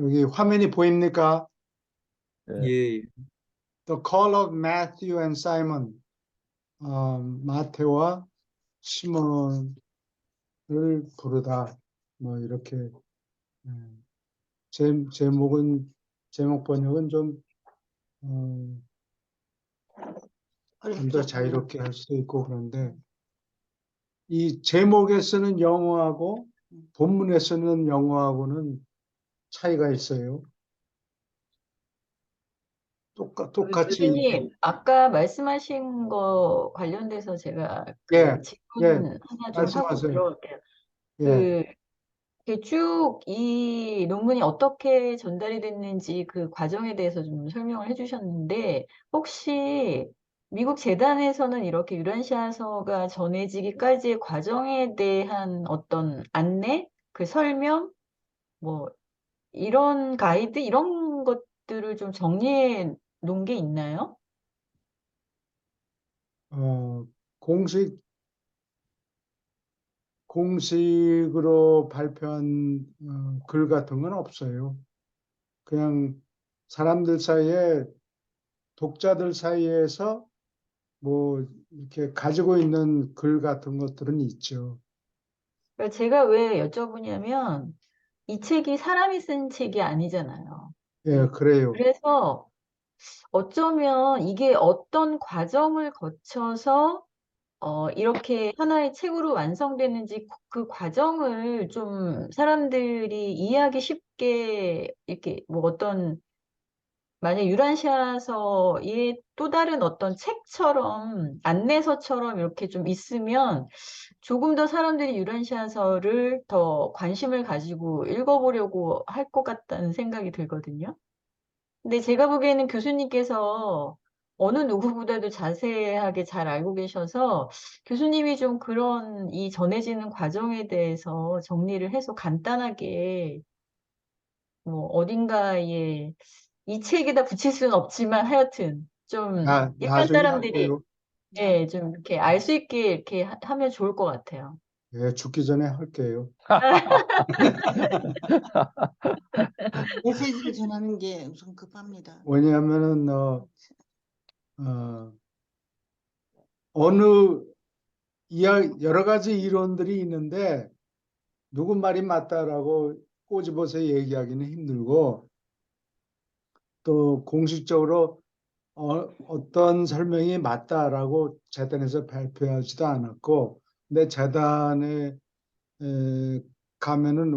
여기 화면이 보입니까? 예. 예, The Call of Matthew and Simon. 마테와 시몬을 부르다. 뭐 이렇게 제목 번역은 좀 좀 더 자유롭게 할 수도 있고 그런데 이 제목에 쓰는 영어하고 본문에 쓰는 영어하고는 차이가 있어요. 똑같이 교수님, 아까 말씀하신 거 관련돼서 제가 예, 예, 질문 하나 좀 하고 말씀하세요. 들어갈게요. 예, 이렇게 쭉 이 논문이 어떻게 전달이 됐는지 그 과정에 대해서 좀 설명을 해주셨는데, 혹시 미국 재단에서는 이렇게 유란시아서가 전해지기까지의 과정에 대한 어떤 안내, 그 설명, 뭐 이런 가이드 이런 것들을 좀 정리해 놓은 게 있나요? 어, 공식 공식으로 발표한 글 같은 건 없어요. 그냥 사람들 사이에 독자들 사이에서 뭐 이렇게 가지고 있는 글 같은 것들은 있죠. 그러니까 제가 왜 여쭤보냐면 이 책이 사람이 쓴 책이 아니잖아요. 예, 그래요. 그래서 어쩌면 이게 어떤 과정을 거쳐서 이렇게 하나의 책으로 완성되는지 그 과정을 좀 사람들이 이해하기 쉽게 이렇게 뭐 어떤 만약 유란시아서의 또 다른 어떤 책처럼 안내서처럼 이렇게 좀 있으면 조금 더 사람들이 유란시아서를 더 관심을 가지고 읽어보려고 할 것 같다는 생각이 들거든요. 근데 제가 보기에는 교수님께서 어느 누구보다도 자세하게 잘 알고 계셔서 교수님이 좀 그런 이 전해지는 과정에 대해서 정리를 해서 간단하게 뭐 어딘가에 이 책에다 붙일 수는 없지만 하여튼 좀 일반 나중에 사람들이 할게요. 예, 좀 이렇게 알 수 있게 이렇게 하면 좋을 것 같아요. 예, 죽기 전에 할게요. 메시지를 전하는 게 우선 급합니다. 왜냐하면은 어, 어느 여러 가지 이론들이 있는데 누구 말이 맞다라고 꼬집어서 얘기하기는 힘들고 또 공식적으로 어떤 설명이 맞다라고 재단에서 발표하지도 않았고 근데 재단에 가면은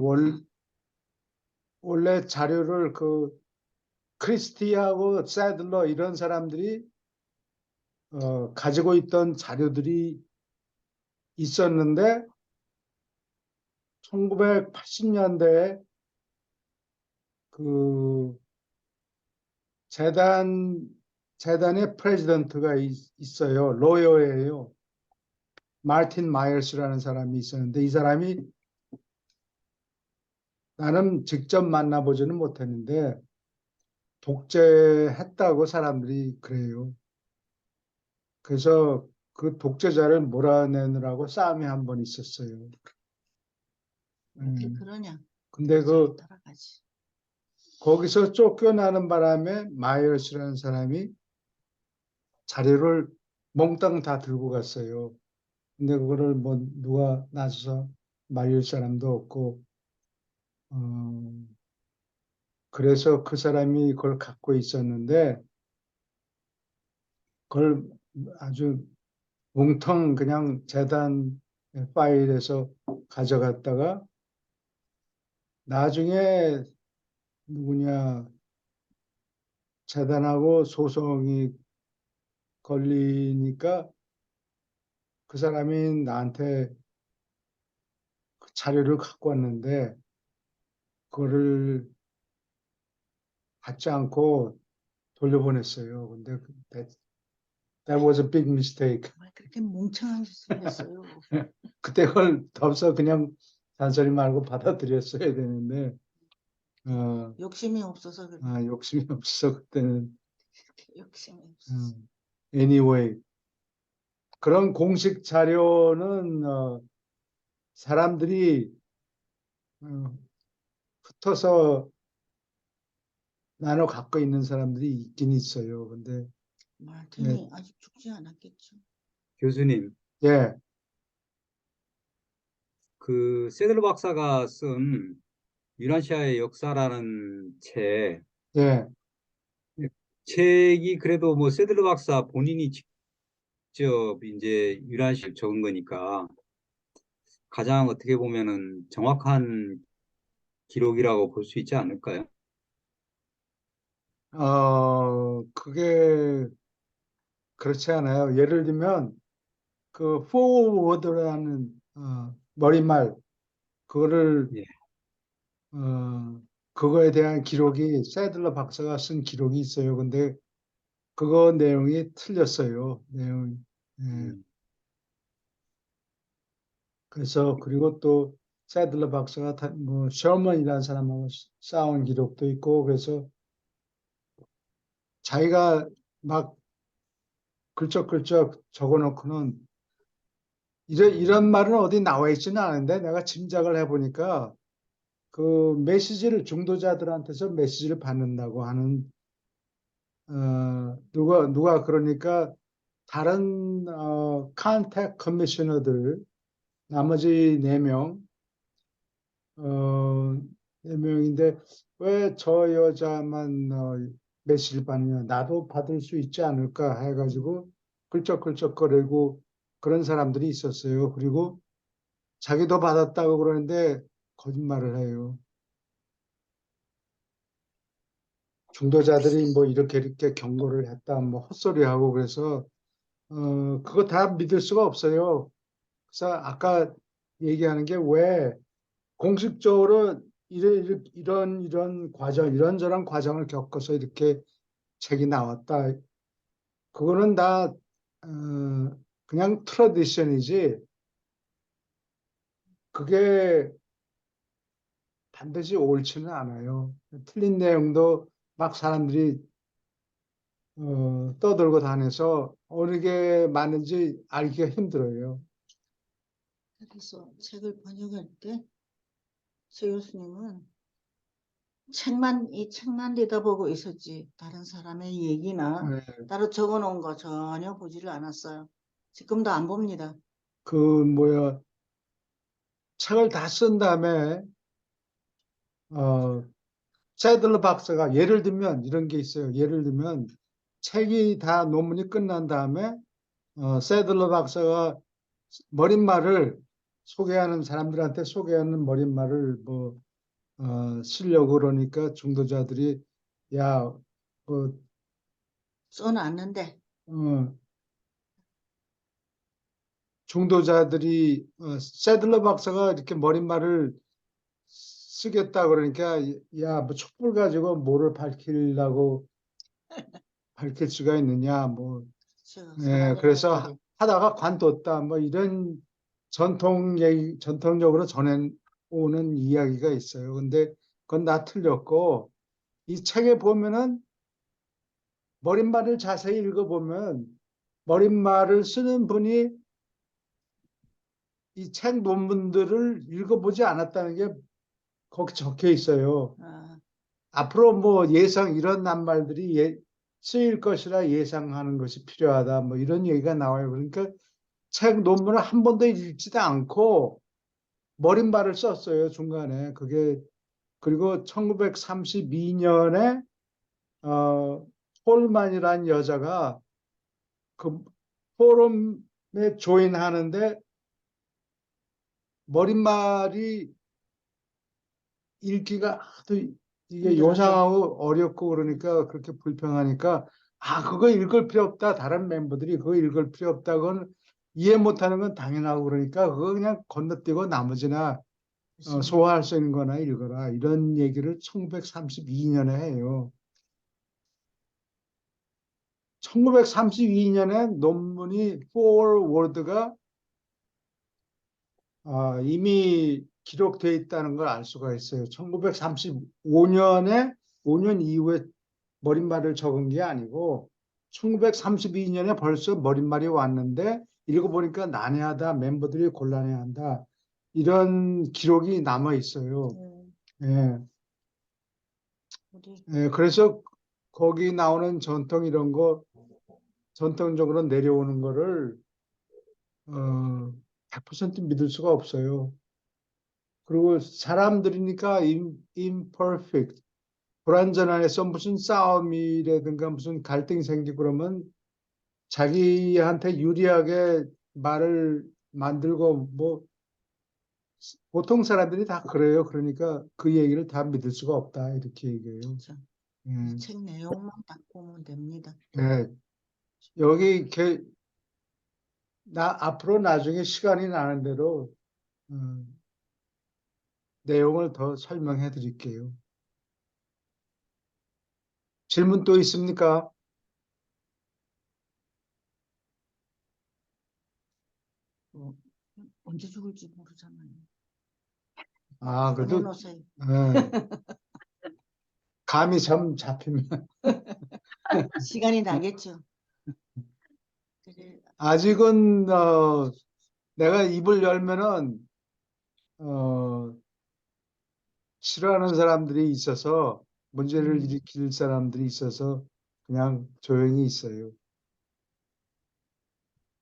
원래 자료를 그 크리스티하고 새들러 이런 사람들이 가지고 있던 자료들이 있었는데 1980년대에 그 재단의 프레지던트가 있어요. 로여예요. 마틴 마이어스라는 사람이 있었는데 이 사람이 나는 직접 만나보지는 못했는데 독재했다고 사람들이 그래요. 그래서 그 독재자를 몰아내느라고 싸움이 한 번 있었어요. 어떻게 그러냐? 근데 잘 따라가지. 거기서 쫓겨나는 바람에 마이어스라는 사람이 자료를 몽땅 다 들고 갔어요. 근데 그거를 뭐 누가 나서서 말릴 사람도 없고, 어, 그래서 그 사람이 그걸 갖고 있었는데, 그걸 아주 뭉텅 그냥 재단 파일에서 가져갔다가 나중에 누구냐 재단하고 소송이 걸리니까 그 사람이 나한테 그 자료를 갖고 왔는데 그거를 받지 않고 돌려보냈어요. 근데 that was a big mistake. 정말 그렇게 멍청하게 생겼어요. 그때 그걸 덥서 그냥 잔소리 말고 받아들였어야 되는데 욕심이 없어서 그래. 욕심이 없어 그때는. 욕심이 없어서. Anyway, 그런 공식 자료는 사람들이 어, 흩어서 나눠 갖고 있는 사람들이 있긴 있어요. 근데 마틴이 아직 죽지 않았겠죠. 교수님, 예, 그 세들 박사가 쓴 유라시아의 역사라는 예. 책이 그래도 뭐 세들 박사 본인이 직접 이제 유라시아를 적은 거니까 가장 어떻게 보면은 정확한 기록이라고 볼 수 있지 않을까요? 그게 그렇지 않아요. 예를 들면 그 포워드라는 머릿말 그거를 예. 그거에 대한 기록이 세들러 박사가 쓴 기록이 있어요. 근데 그거 내용이 틀렸어요. 내용이. 예. 음, 그래서 그리고 또 세들러 박사가 뭐 셔먼이라는 사람하고 싸운 기록도 있고 그래서 자기가 막 글쩍글쩍 적어놓고는 이런 말은 어디 나와 있지는 않은데 내가 짐작을 해보니까 그 메시지를 중도자들한테서 메시지를 받는다고 하는 누가 그러니까 다른 컨택 커미셔너들 나머지 4명 어, 4명인데 왜 저 여자만 메시지를 받느냐 나도 받을 수 있지 않을까 해가지고 끌적끌적거리고 그런 사람들이 있었어요. 그리고 자기도 받았다고 그러는데 거짓말을 해요. 중도자들이 뭐 이렇게 경고를 했다, 뭐 헛소리하고 그래서 그거 다 믿을 수가 없어요. 그래서 아까 얘기하는 게 왜 공식적으로 이런 과정, 이런저런 과정을 겪어서 이렇게 책이 나왔다. 그거는 다 그냥 트래디션이지. 그게 반드시 옳지는 않아요. 틀린 내용도 막 사람들이 떠들고 다녀서 어느 게 맞는지 알기가 힘들어요. 그래서 책을 번역할 때 제 교수님은 이 책만 내다보고 있었지 다른 사람의 얘기나 네. 따로 적어놓은 거 전혀 보지를 않았어요. 지금도 안 봅니다. 그 뭐야 책을 다 쓴 다음에 세들러 박사가 예를 들면 이런 게 있어요. 예를 들면 책이 다 논문이 끝난 다음에 세들러 박사가 머릿말을 소개하는 사람들한테 소개하는 머릿말을 뭐 쓰려고 그러니까 중도자들이 야, 뭐, 써놨는데 중도자들이 세들러 박사가 이렇게 머릿말을 쓰겠다 그러니까 야, 뭐 촛불 가지고 뭐를 밝히려고 밝힐 수가 있느냐 뭐 제가 그래서 사람이라는 게 하다가 관뒀다 뭐 이런 전통적으로 전해오는 이야기가 있어요. 근데 그건 다 틀렸고 이 책에 보면은 머릿말을 자세히 읽어보면 머릿말을 쓰는 분이 이 책 논문들을 읽어보지 않았다는 게 거기 적혀 있어요. 앞으로 뭐 이런 낱말들이 쓰일 것이라 예상하는 것이 필요하다. 뭐 이런 얘기가 나와요. 그러니까 책 논문을 한 번도 읽지도 않고 머릿말을 썼어요. 중간에. 그리고 1932년에 폴만이라는 여자가 그 포럼에 조인하는데 머릿말이 읽기가 하도 이게 힘들어서. 요상하고 어렵고 그러니까 그렇게 불평하니까 그거 읽을 필요 없다. 다른 멤버들이 그거 읽을 필요 없다. 그건 이해 못하는 건 당연하고 그러니까 그거 그냥 건너뛰고 나머지나 소화할 수 있는 거나 읽어라. 이런 얘기를 1932년에 해요. 1932년에 논문이 포워드가 이미 기록되어 있다는 걸 알 수가 있어요. 1935년에 5년 이후에 머릿말을 적은 게 아니고 1932년에 벌써 머릿말이 왔는데 읽어보니까 난해하다. 멤버들이 곤란해한다. 이런 기록이 남아 있어요. 예. 우리 그래서 거기 나오는 전통 이런 거 전통적으로 내려오는 거를 100% 믿을 수가 없어요. 그리고 사람들이니까 imperfect, 불완전해서 무슨 싸움이라든가 무슨 갈등이 생기고 그러면 자기한테 유리하게 말을 만들고 뭐 보통 사람들이 다 그래요. 그러니까 그 얘기를 다 믿을 수가 없다 이렇게 얘기해요. 진짜 예, 이 책 내용만 딱 보면 됩니다. 예. 여기 앞으로 나중에 시간이 나는 대로 내용을 더 설명해 드릴게요. 질문 또 있습니까? 언제 죽을지 모르잖아요. 그래도 보내놓으세요. 감이 좀 잡히면 시간이 나겠죠. 그래, 아직은 내가 입을 열면은 싫어하는 사람들이 있어서 문제를 일으킬 사람들이 있어서 그냥 조용히 있어요.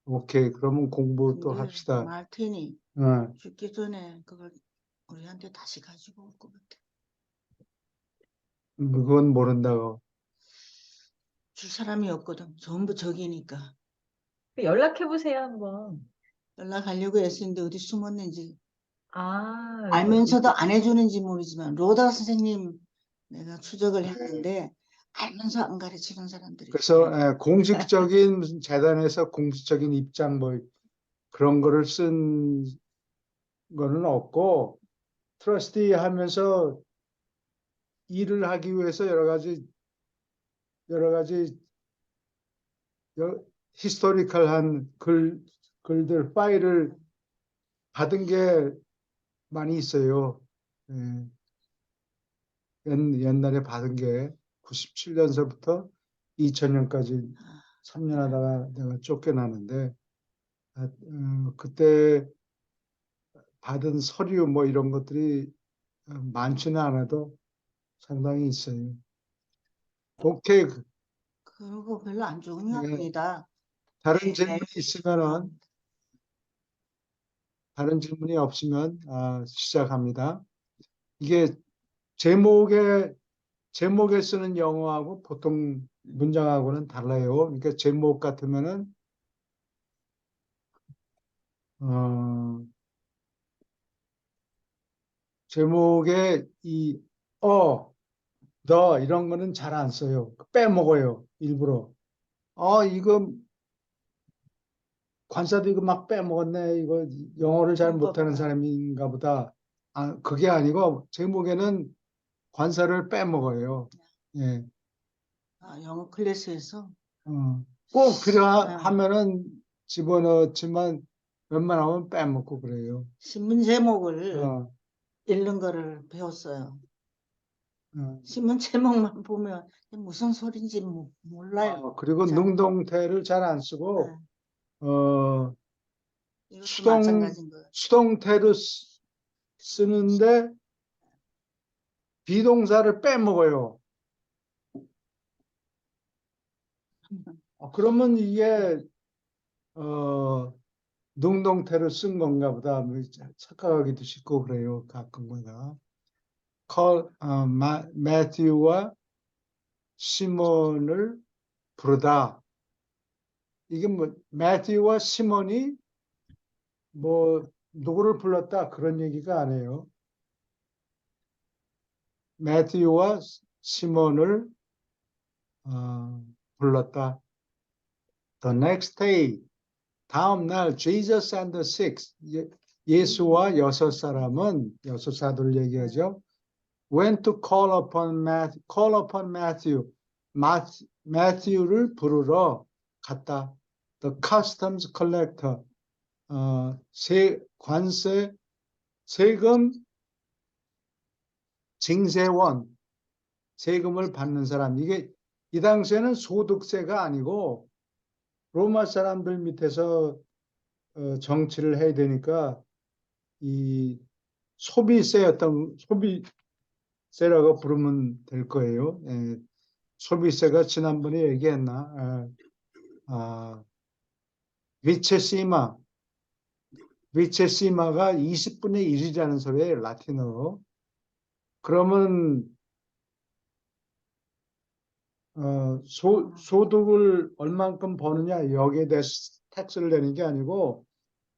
오케이, 그러면 공부 또 근데 합시다. 마틴이 어, 죽기 전에 그걸 우리한테 다시 가지고 올 것 같아. 그건 모른다고. 줄 사람이 없거든. 전부 적이니까. 연락해보세요, 한번. 연락하려고 애쓰는데 어디 숨었는지 아, 알면서도 안 해주는지 모르지만 로다 선생님 내가 추적을 했는데 알면서 안 가르치는 사람들이 그래서 있어요. 공식적인 무슨 재단에서 공식적인 입장 뭐 그런 거를 쓴 거는 없고 트러스티 하면서 일을 하기 위해서 여러 가지 히스토리컬한 글들 파일을 받은 게 많이 있어요. 예, 옛날에 받은 게 97년서부터 2000년까지 3년 하다가 내가 쫓겨나는데 그때 받은 서류 뭐 이런 것들이 많지는 않아도 상당히 있어요. 오케이. 그리고 별로 안 좋은 예, 학교이다. 다른 질문이 있으면은 다른 질문이 없으면 시작합니다. 이게 제목에 쓰는 영어하고 보통 문장하고는 달라요. 그러니까 제목 같으면은 어, 제목에 더 이런 거는 잘 안 써요. 빼먹어요. 일부러. 이거 관사도 이거 막 빼먹었네. 이거 영어를 잘 못하는 사람인가 보다. 그게 아니고 제목에는 관사를 빼먹어요. 예. 영어 클래스에서 꼭 필요하면은 집어넣지만 웬만하면 빼먹고 그래요. 신문 제목을 어, 읽는 거를 배웠어요. 어. 신문 제목만 보면 무슨 소린지 몰라요. 그리고 자, 능동태를 잘 안 쓰고 어, 이것도 마찬가지인 거예요. 수동태로 쓰는데 비동사를 빼먹어요. 그러면 이게 능동태로 쓴 건가 보다 뭐 착각하기도 쉽고 그래요. 가끔가다. 매튜와 시몬을 부르다. 이게 뭐 매튜와 시몬이 뭐 누구를 불렀다 그런 얘기가 아니에요. 매튜와 시몬을 불렀다. The next day, 다음 날 Jesus and the six, 예수와 여섯 사람은 여섯 사도를 얘기하죠. Went to call upon Matthew. Matthew를 부르러 갔다. The customs collector, 관세, 세금 징세원, 세금을 받는 사람. 이게 이 당시에는 소득세가 아니고 로마 사람들 밑에서 정치를 해야 되니까 이 소비세였던 세라고 부르면 될 거예요. 예, 소비세가 지난번에 얘기했나? 비체시마, 비체시마가 20분의 1이라는 소리예요, 라틴어로. 그러면 소득을 얼만큼 버느냐 여기에 대해서 텍스를 내는 게 아니고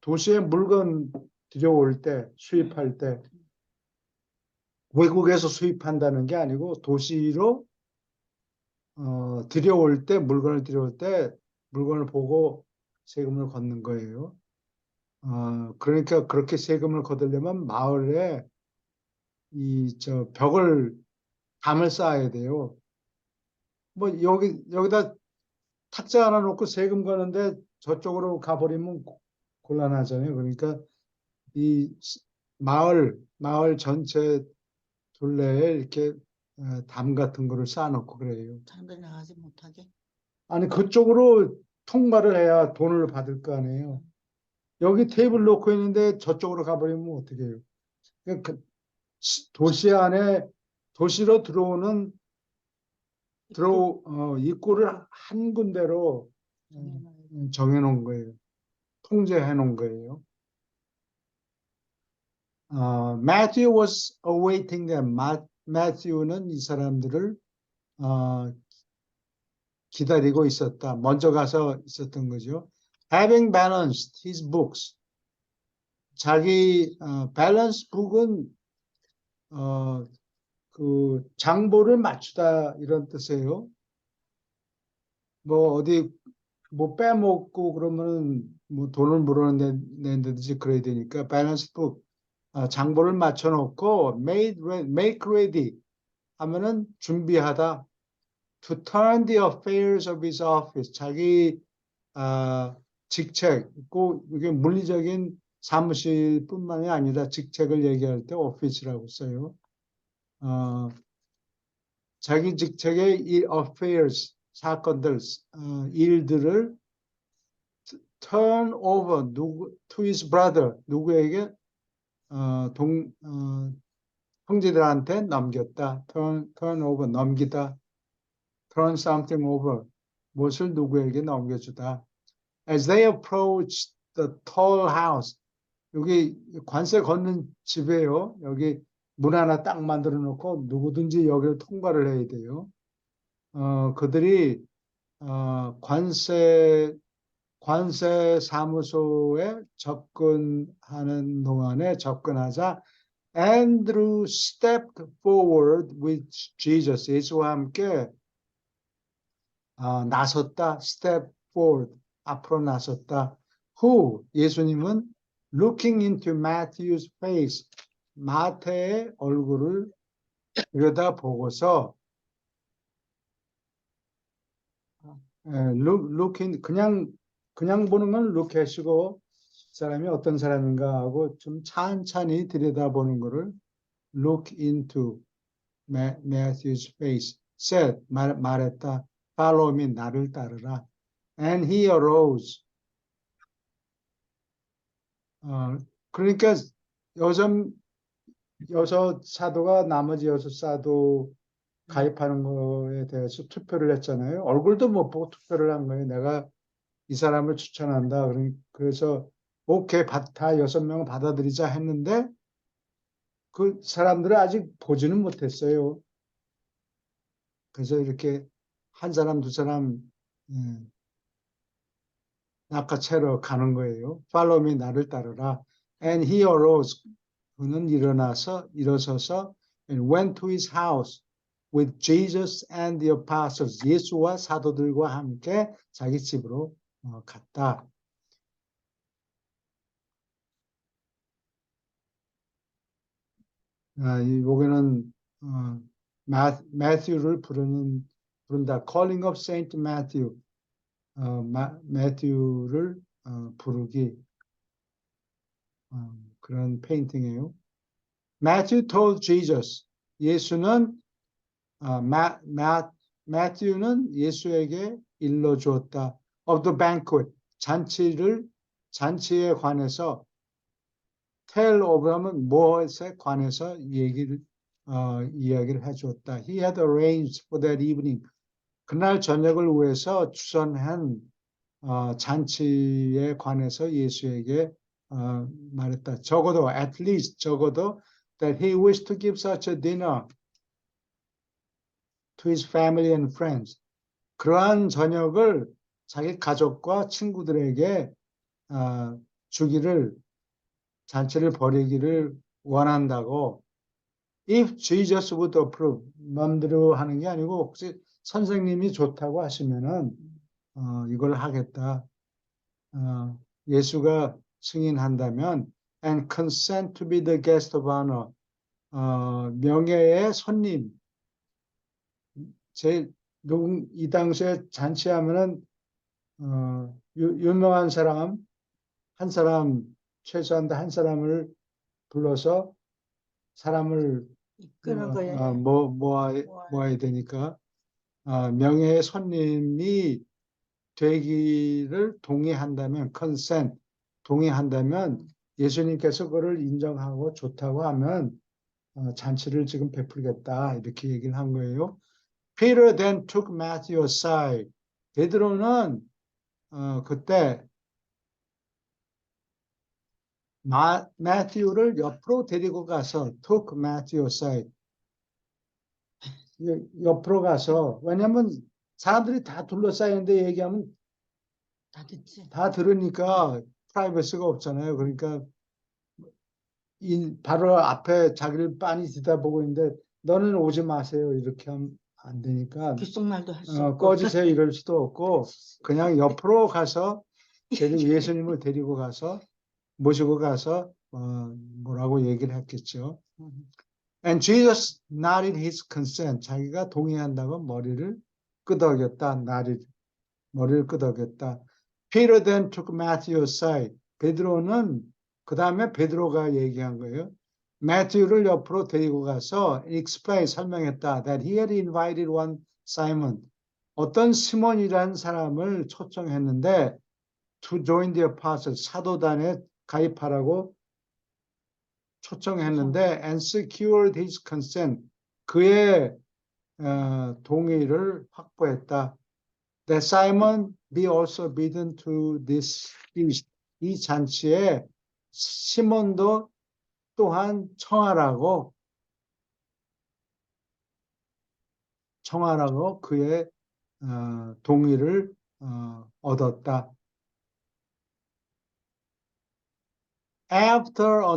도시에 물건 들여올 때, 수입할 때 외국에서 수입한다는 게 아니고 도시로 들여올 때 물건을 들여올 때 물건을 보고 세금을 걷는 거예요. 그러니까 그렇게 세금을 거두려면 마을에 벽을 담을 쌓아야 돼요. 뭐 여기다 탁자 하나 놓고 세금 거는데 저쪽으로 가버리면 곤란하잖아요. 그러니까 이 마을 전체 둘레에 이렇게 담 같은 거를 쌓아놓고 그래요. 사람들이 나가지 못하게. 아니 그쪽으로 통과를 해야 돈을 받을 거 아니에요. 여기 테이블 놓고 있는데 저쪽으로 가버리면 어떻게 해요? 그러니까 도시 안에 도시로 들어오는 입구를 한 군데로 정해놓은 거예요. 통제해 놓은 거예요. Matthew was awaiting them. Matthew는 이 사람들을 기다리고 있었다. 먼저 가서 있었던 거죠. Having balanced his books. 자기 balance book은 그 장보를 맞추다 이런 뜻이에요. 뭐 어디 뭐 빼먹고 그러면은 뭐 돈을 물어낸다든지 그래야 되니까 balance book 장보를 맞춰놓고 make ready 하면은 준비하다. To turn the affairs of his office. 자기 직책, 꼭 이게 물리적인 사무실뿐만이 아니라 직책을 얘기할 때 오피스라고 써요. 자기 직책의 이 affairs, 사건들, 일들을 turn over to his brother, 누구에게 형제들한테 넘겼다. turn over, 넘기다. turn something over, 무엇을 누구에게 넘겨주다. As they approached the tall house, 여기 관세 걷는 집이에요. 여기 문 하나 딱 만들어 놓고 누구든지 여기를 통과를 해야 돼요. 그들이 관세 사무소에 접근하자 Andrew stepped forward with Jesus. 예수와 함께 나섰다. step forward. 앞으로 나섰다. Who? 예수님은 looking into Matthew's face. 마태의 얼굴을 들여다보고서 looking 그냥 보는 건 look 하시고 사람이 어떤 사람인가 하고 좀 찬찬히 들여다보는 거를 look into Matthew's face. said 말했다. Follow me. 나를 따르라. And he arose. 그러니까 여섯 사도가 나머지 여섯 사도 가입하는 거에 대해서 투표를 했잖아요. 얼굴도 못 보고 투표를 한 거예요. 내가 이 사람을 추천한다. 그래서 오케이, 다 6명을 받아들이자 했는데 그 사람들을 아직 보지는 못했어요. 그래서 이렇게 한 사람, 두 사람 낚아채러 가는 거예요. Follow me, 나를 따르라. And he arose. 그는 일어서서 and went to his house with Jesus and the apostles. 예수와 사도들과 함께 자기 집으로 갔다. 여기는 매튜를 부른다. Calling of Saint Matthew. 매튜를 부르기. 그런 페인팅이에요. Matthew told Jesus. 예수는 매튜는 예수에게 일러주었다. Of the banquet. 잔치에 관해서 tell of 하면 무엇에 관해서 얘기를 이야기를 해주었다. He had arranged for that evening. 그날 저녁을 위해서 주선한 잔치에 관해서 예수에게 말했다. 적어도 at least 적어도 that he wished to give such a dinner to his family and friends. 그러한 저녁을 자기 가족과 친구들에게 주기를 잔치를 벌이기를 원한다고. If Jesus would approve, 마음대로 하는 게 아니고 혹시 선생님이 좋다고 하시면은 이걸 하겠다. 예수가 승인한다면 and consent to be the guest of honor. 명예의 손님. 이 당시에 잔치하면은 유명한 사람 한 사람 최소한 한 사람을 불러서 사람을 이끄는 거야. 모아야 되니까 명예의 손님이 되기를 동의한다면 consent 동의한다면 예수님께서 그걸 인정하고 좋다고 하면 잔치를 지금 베풀겠다 이렇게 얘기를 한 거예요. Peter then took Matthew aside. 베드로는 그때 매튜를 옆으로 데리고 가서 took Matthew aside. 옆으로 가서 왜냐면 사람들이 다 둘러싸이는데 얘기하면 다 듣지. 다 들으니까 프라이버시가 없잖아요. 그러니까 바로 앞에 자기를 빤히 들여다보고 있는데 너는 오지 마세요. 이렇게 하면 안 되니까 귓속말도 할 수 없고. 꺼지세요 이럴 수도 없고 그냥 옆으로 가서 예수님을 데리고 가서 모시고 가서 뭐라고 얘기를 했겠죠. And Jesus nodded his consent. 자기가 동의한다고 머리를 끄덕였다. 머리를 끄덕였다. Peter then took Matthew aside. 베드로는 그 다음에 베드로가 얘기한 거예요. 매튜를 옆으로 데리고 가서 explain 설명했다. That he had invited one Simon. 어떤 시몬이라는 사람을 초청했는데 to join the apostles. 사도단에 가입하라고 초청했는데 and secured his consent. 그의 동의를 확보했다. That Simon be also bidden to this feast. 이 잔치에 시몬도 또한 청하라고 그의 동의를 얻었다. After a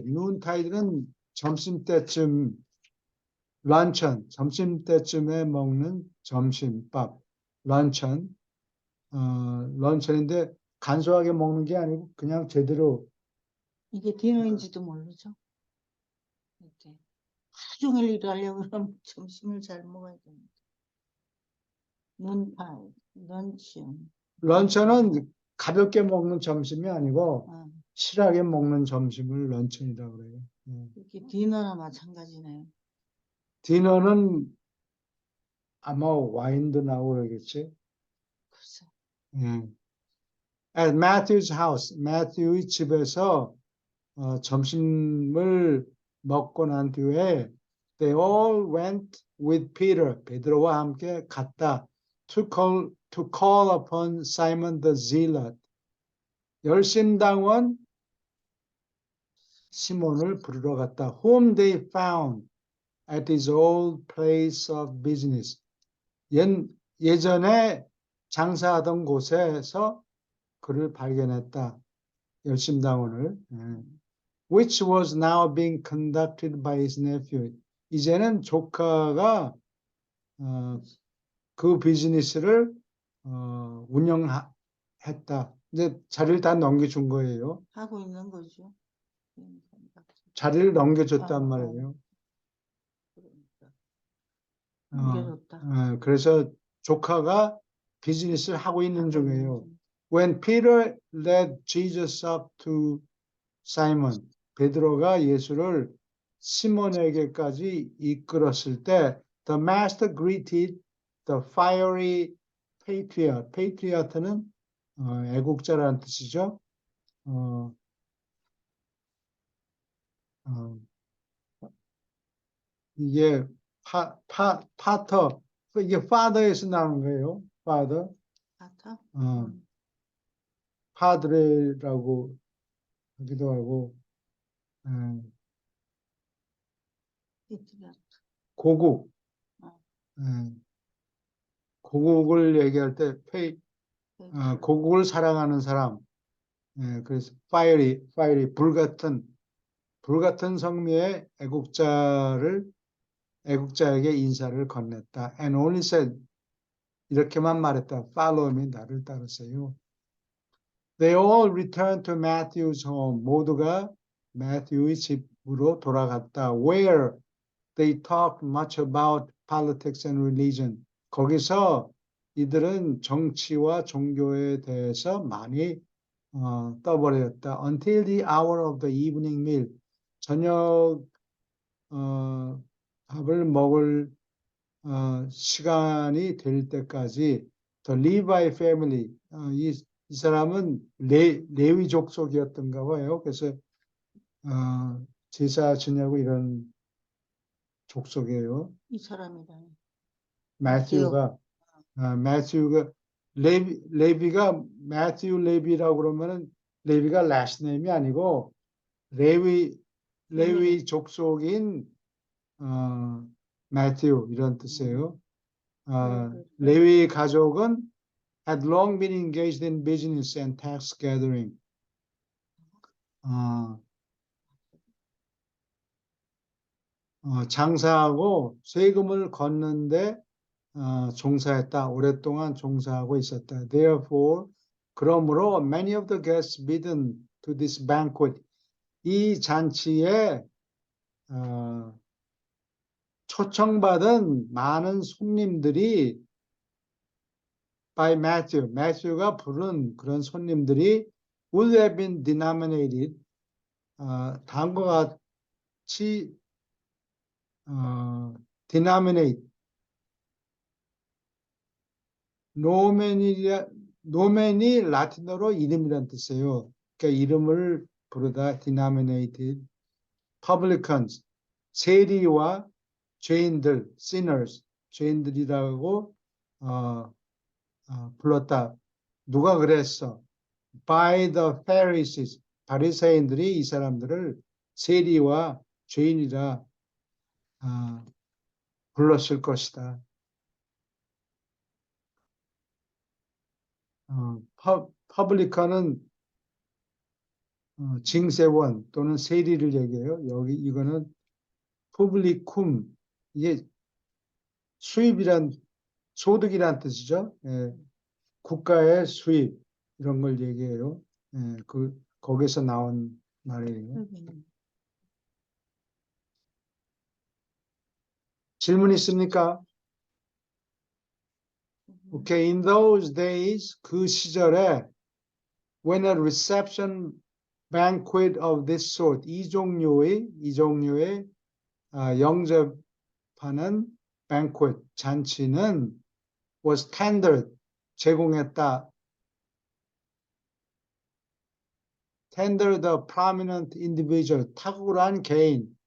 noontide는 점심때쯤 luncheon, 점심때쯤에 먹는 점심밥, luncheon인데 간소하게 먹는 게 아니고 그냥 제대로 이게 디너인지도 모르죠. 이렇게 하루 종일 일하려고 그러면 점심을 잘 먹어야 됩니다. 런천은 가볍게 먹는 점심이 아니고 아, 실하게 먹는 점심을 런천이라고 그래요. 이렇게 디너나 마찬가지네요. 디너는 아마 와인도 나오고 그러겠지. 글쎄. At Matthew's house, 매튜의 집에서 점심을 먹고 난 뒤에 they all went with Peter. 베드로와 함께 갔다. To call upon Simon the Zealot. 열심당원 시몬을 부르러 갔다. Whom they found at his old place of business. 예전에 장사하던 곳에서 그를 발견했다. 열심당원을. Which was now being conducted by his nephew. 이제는 조카가 그 비즈니스를 운영했다. 이제 자리를 다 넘겨준 거예요. 하고 있는 거죠. 자리를 넘겨줬단 말이에요. 넘겨줬다. 그래서 조카가 비즈니스를 하고 있는 중이에요. When Peter led Jesus up to Simon, 베드로가 예수를 시몬에게까지 이끌었을 때, the master greeted the fiery patriot. patriot는 애국자라는 뜻이죠. 이게 파터, 이게 father에서 나오는 거예요. father, 같아? padre라고 하기도 하고, 이틀이야. 고국, 어. 고국을 얘기할 때 고국을 사랑하는 사람, 그래서 fiery, 불같은 성미의 애국자에게 인사를 건넸다. And only said, 이렇게만 말했다. Follow me, 나를 따르세요. They all returned to Matthew's home. 모두가 매튜의 집으로 돌아갔다. Where they talked much about politics and religion. 거기서 이들은 정치와 종교에 대해서 많이 떠벌였다. Until the hour of the evening meal. 저녁 밥을 먹을 시간이 될 때까지 the Levi family, 이 사람은 레위족 속이었던가 봐요. 그래서 제사 지내고 이런 족속이에요. 이 사람이라니. 매튜가 레비가 매튜 레비라고 그러면은 레비가 last name이 아니고 레위 족속인 매튜 이런 뜻이에요. 레위 가족은 had long been engaged in business and tax gathering. 장사하고 세금을 걷는데 종사했다. 오랫동안 종사하고 있었다. Therefore, 그러므로 many of the guests bidden to this banquet. 이 잔치에 초청받은 많은 손님들이 by Matthew가 부른 그런 손님들이 would have been denominated. 다음과 같이 denominate 노멘이 라틴어로 이름이란 뜻이에요. 그러니까 이름을 부르다 denominated publicans 세리와 죄인들 sinners 죄인들이라고 불렀다. 누가 그랬어? By the Pharisees 바리새인들이 이 사람들을 세리와 죄인이라 불렀을 것이다. 퍼블리카는 징세원 또는 세리를 얘기해요. 여기 이거는 푸블리쿰 이게 수입이란 소득이란 뜻이죠. 국가의 수입 이런 걸 얘기해요. 거기서 나온 말이에요. 질문 있습니까? Okay, in those days 그 시절에 when a reception banquet of this sort 이 종류의 영접하는 banquet 잔치는 was tendered 제공했다. tender the prominent individual 탁월한 개인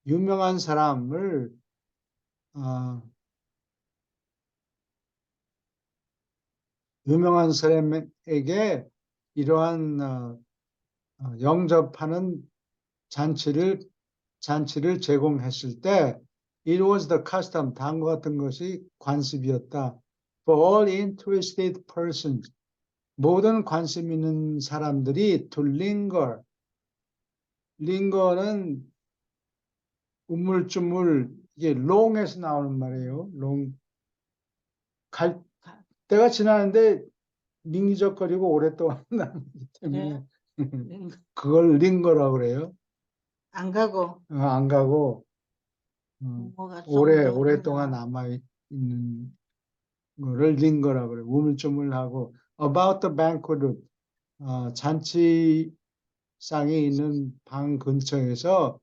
유명한 사람을 유명한 사람에게 이러한 영접하는 잔치를 제공했을 때 it was the custom 다음과 같은 것이 관습이었다. For all interested persons 모든 관심 있는 사람들이 to linger linger는 우물쭈물 이게 long에서 나오는 말이에요. long 때가 지나는데 민기적거리고 오랫동안 남기 때문에 그걸 링거라고 그래요. 안 가고 안 가고 오랫동안 남아 있는 거를 링거라고 그래요. 우물쭈물하고 about the banquet 잔치상이 있는 방 근처에서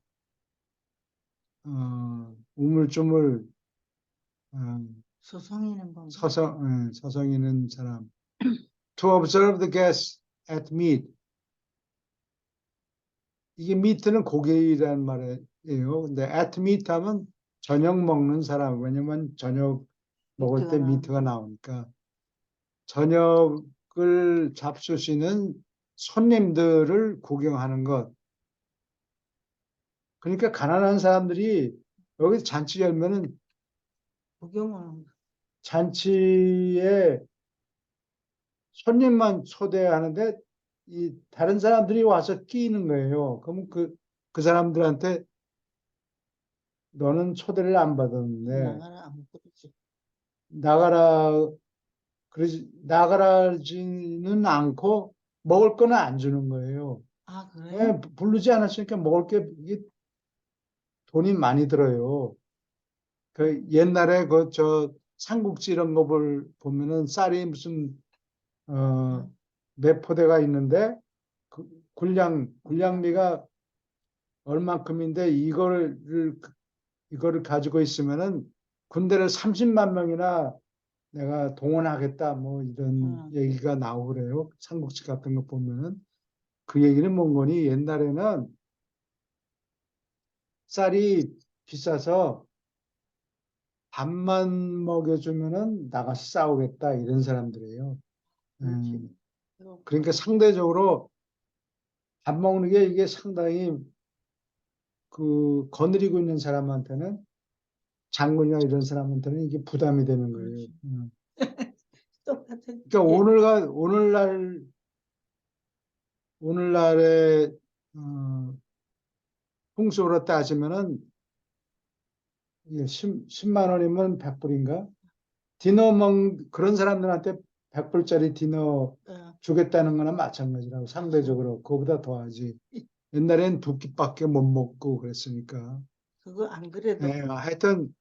우물쭈물 서성이는 건가? 서성이는 사람. To observe the guests at meat. 이게 meat는 고기라는 말이에요. 근데 at meat 하면 저녁 먹는 사람, 왜냐면 저녁 먹을 때 미트가 미트가 나오니까 저녁을 잡수시는 손님들을 구경하는 것. 그러니까 가난한 사람들이 여기 잔치 열면은 구경은 잔치에 손님만 초대하는데 이 다른 사람들이 와서 끼는 거예요. 그러면 그 사람들한테 너는 초대를 안 받았는데 나가라 안 그러지. 나가라 나가라지는 않고 먹을 거는 안 주는 거예요. 아, 그래요? 예, 부르지 않았으니까 먹을 게 이게 돈이 많이 들어요. 그 옛날에 그 저 삼국지 이런 거 보면은 쌀이 무슨 응. 몇 포대가 있는데 그 군량미가 얼만큼인데 이거를 가지고 있으면은 군대를 30만 명이나 내가 동원하겠다 뭐 이런 응. 얘기가 나오고 그래요. 삼국지 같은 거 보면은 그 얘기는 뭔 거니 옛날에는 쌀이 비싸서 밥만 먹여주면은 나가서 싸우겠다 이런 사람들이에요. 그렇지. 그러니까 상대적으로 밥 먹는 게 이게 상당히 그 거느리고 있는 사람한테는 장군이나 이런 사람한테는 이게 부담이 되는 거예요. 그렇지. 음. 똑같은. 그러니까 예. 오늘날의 풍속으로 따지면은 이게 10만 원이면 100불인가? 그런 사람들한테 100불짜리 디너 어, 주겠다는 거나 마찬가지라고 상대적으로 그거보다 더하지. 옛날엔 두 끼밖에 못 먹고 그랬으니까. 그거 안 그래도 예, 하여튼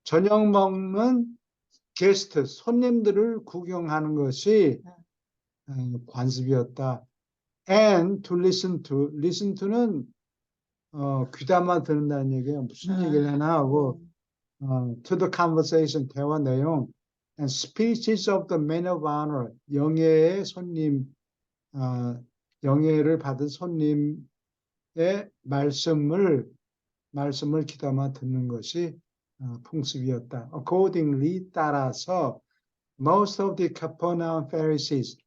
저녁 먹는 게스트, 손님들을 구경하는 것이 관습이었다. And to listen to는 귀담아 듣는다는 얘기예요. 무슨 얘기를 하나 하고 to the conversation, 대화 내용 and speeches of the men of honor, 영예의 손님, 영예를 받은 손님의 말씀을 귀담아 듣는 것이 풍습이었다. Accordingly, 따라서 most of the Capernaum Pharisees,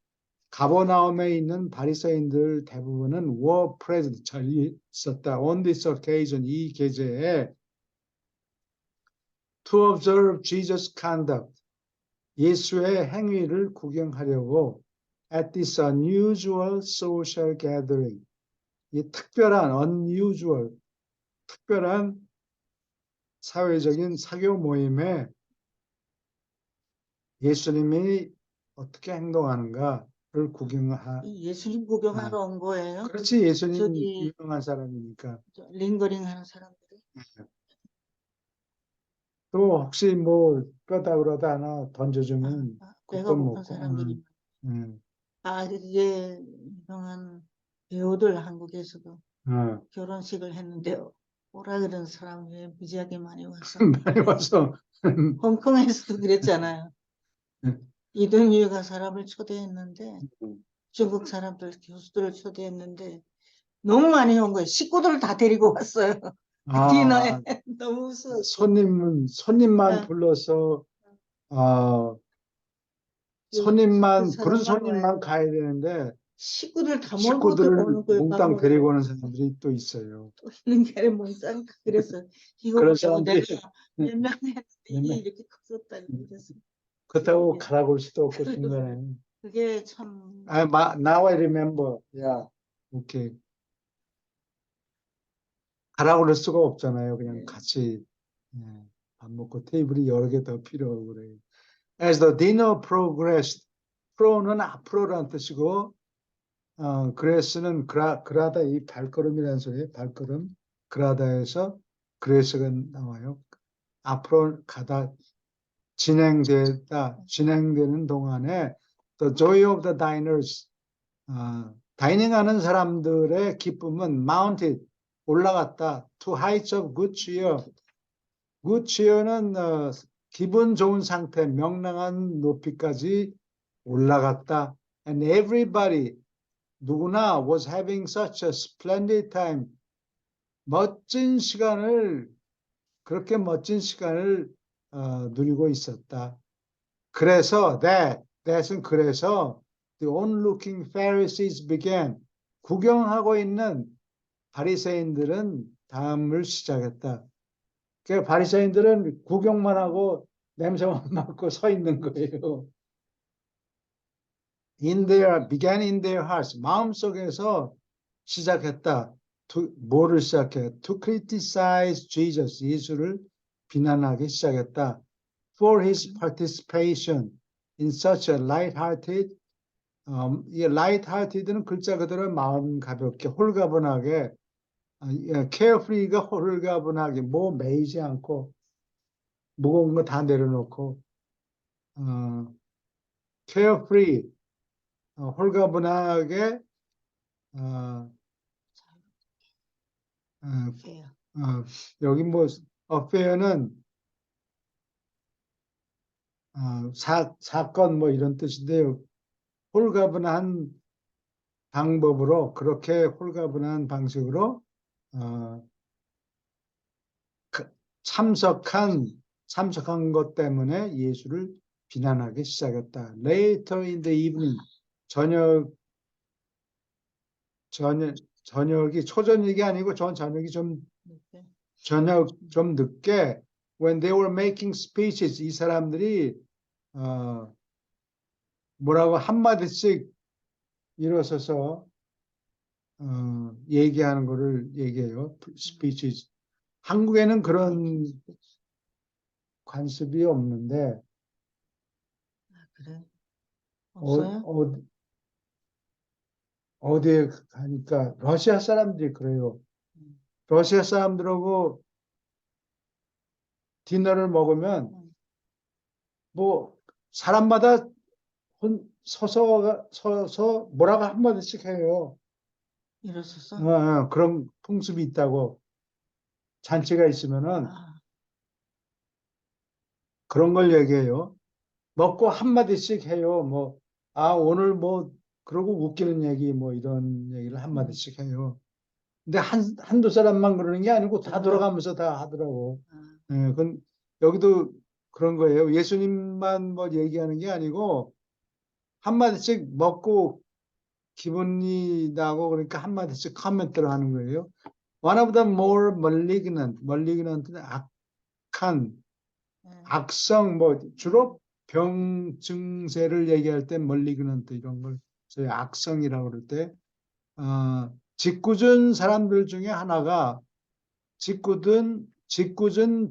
가버나움에 있는 바리새인들 대부분은 were present, 자리에 있었다. On this occasion, 이 계제에 to observe Jesus' conduct, 예수의 행위를 구경하려고 at this unusual social gathering, 이 특별한 사회적인 사교 모임에 예수님이 어떻게 행동하는가를 예수님 구경하러 온 거예요? 그렇지, 예수님 저기 유명한 사람이니까. 링거링 하는 사람들이. 또 혹시 뭐 뼈다 그러다 하나 던져주면 배가 국밥 고픈 먹고. 사람들이. 응, 이게 유명한 배우들 한국에서도 응. 결혼식을 했는데 오라 그런 사람이 무지하게 많이 와서 많이 와서. 홍콩에서도 그랬잖아요. 이동유가 사람을 초대했는데 중국 사람들 교수들을 초대했는데 너무 많이 온 거예요. 식구들을 다 데리고 왔어요. 디너에 너무 웃었어. 손님만 네. 불러서 그 부른 사람만 손님만 와야 가야 되는데 식구들 다 몰고 식구들을 오는 거예요. 밥 몽땅 데리고 먹으러. 오는 사람들이 또 있어요. 또 있는 게 몽땅 그래서 이거 그런 보려고 사람들이 내가 몇 명 했는데 몇 이게 명. 이렇게 컸었다고 그래서 그렇다고 그게- 가라고 할 수도 없고 중간에. 그게 참 Now I remember. Yeah. 오케이. 가라고 그럴 수가 없잖아요. 그냥 네. 같이 예, 밥 먹고 테이블이 여러 개 더 필요하고 그래요. As the dinner progressed, pro는 앞으로라는 뜻이고, grace는 그라다, 이 발걸음이라는 소리예요. 발걸음. 그라다에서 grace가 나와요. 앞으로 가다 진행되는 동안에 the joy of the diners, 다이닝하는 사람들의 기쁨은 mounted, 올라갔다. to heights of good cheer. good cheer는 기분 좋은 상태, 명랑한 높이까지 올라갔다. And everybody, 누구나 was having such a splendid time. 멋진 시간을 그렇게 멋진 시간을 누리고 있었다. 그래서 that은 그래서 the onlooking Pharisees began. 구경하고 있는 바리새인들은 다음을 시작했다. 그 바리새인들은 구경만 하고 냄새만 맡고 서 있는 거예요. began in their hearts. 마음속에서 시작했다. 뭐를 시작해? To criticize Jesus. 예수를 비난하기 시작했다. For his participation in such a light-hearted, 이 light-hearted는 글자 그대로 마음 가볍게, 홀가분하게, carefree가 홀가분하게, 뭐 매이지 않고, 무거운 거 다 내려놓고, carefree, 홀가분하게, 어, fear. 여기 뭐 affair는 사건 뭐 이런 뜻인데요. 홀가분한 방법으로 그렇게 홀가분한 방식으로 참석한 것 때문에 예수를 비난하기 시작했다. Later in the evening, 저녁이 초저녁이 아니고 저녁이 좀 저녁 좀 늦게 when they were making speeches 이 사람들이 뭐라고 한마디씩 일어서서 얘기하는 거를 얘기해요. speeches. 한국에는 그런 관습이 없는데 그래? 없어요? 어디에 가니까 러시아 사람들이 그래요. 러시아 사람들하고 디너를 먹으면 뭐 사람마다 서서 뭐라고 한마디씩 해요. 일어섰어? 그런 풍습이 있다고. 잔치가 있으면은 그런 걸 얘기해요. 먹고 한마디씩 해요. 뭐, 오늘 뭐, 그러고 웃기는 얘기, 뭐, 이런 얘기를 한마디씩 해요. 근데 한두 사람만 그러는 게 아니고 다 돌아가면서 다 하더라고. 여기도 그런 거예요. 예수님만 뭐 얘기하는 게 아니고, 한마디씩 먹고 기분이 나고 그러니까 한마디씩 코멘트를 하는 거예요. One of the more malignant는 악한, 악성, 뭐, 주로 병 증세를 얘기할 때 malignant 이런 걸 저희 악성이라고 그럴 때, 짓궂은 사람들 중에 하나가, 짓궂은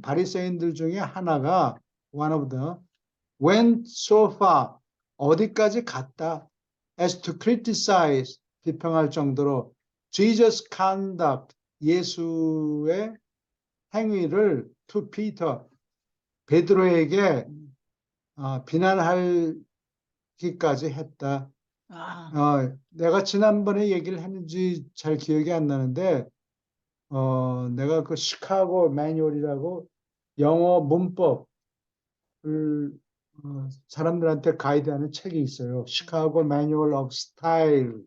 바리새인들 중에 하나가, one of the, went so far, 어디까지 갔다, as to criticize, 비평할 정도로, Jesus' conduct, 예수의 행위를 to Peter, 베드로에게 비난하기까지 했다. 내가 지난번에 얘기를 했는지 잘 기억이 안 나는데, 내가 그 시카고 매뉴얼이라고 영어 문법을 사람들한테 가이드하는 책이 있어요. 시카고 매뉴얼 오브 스타일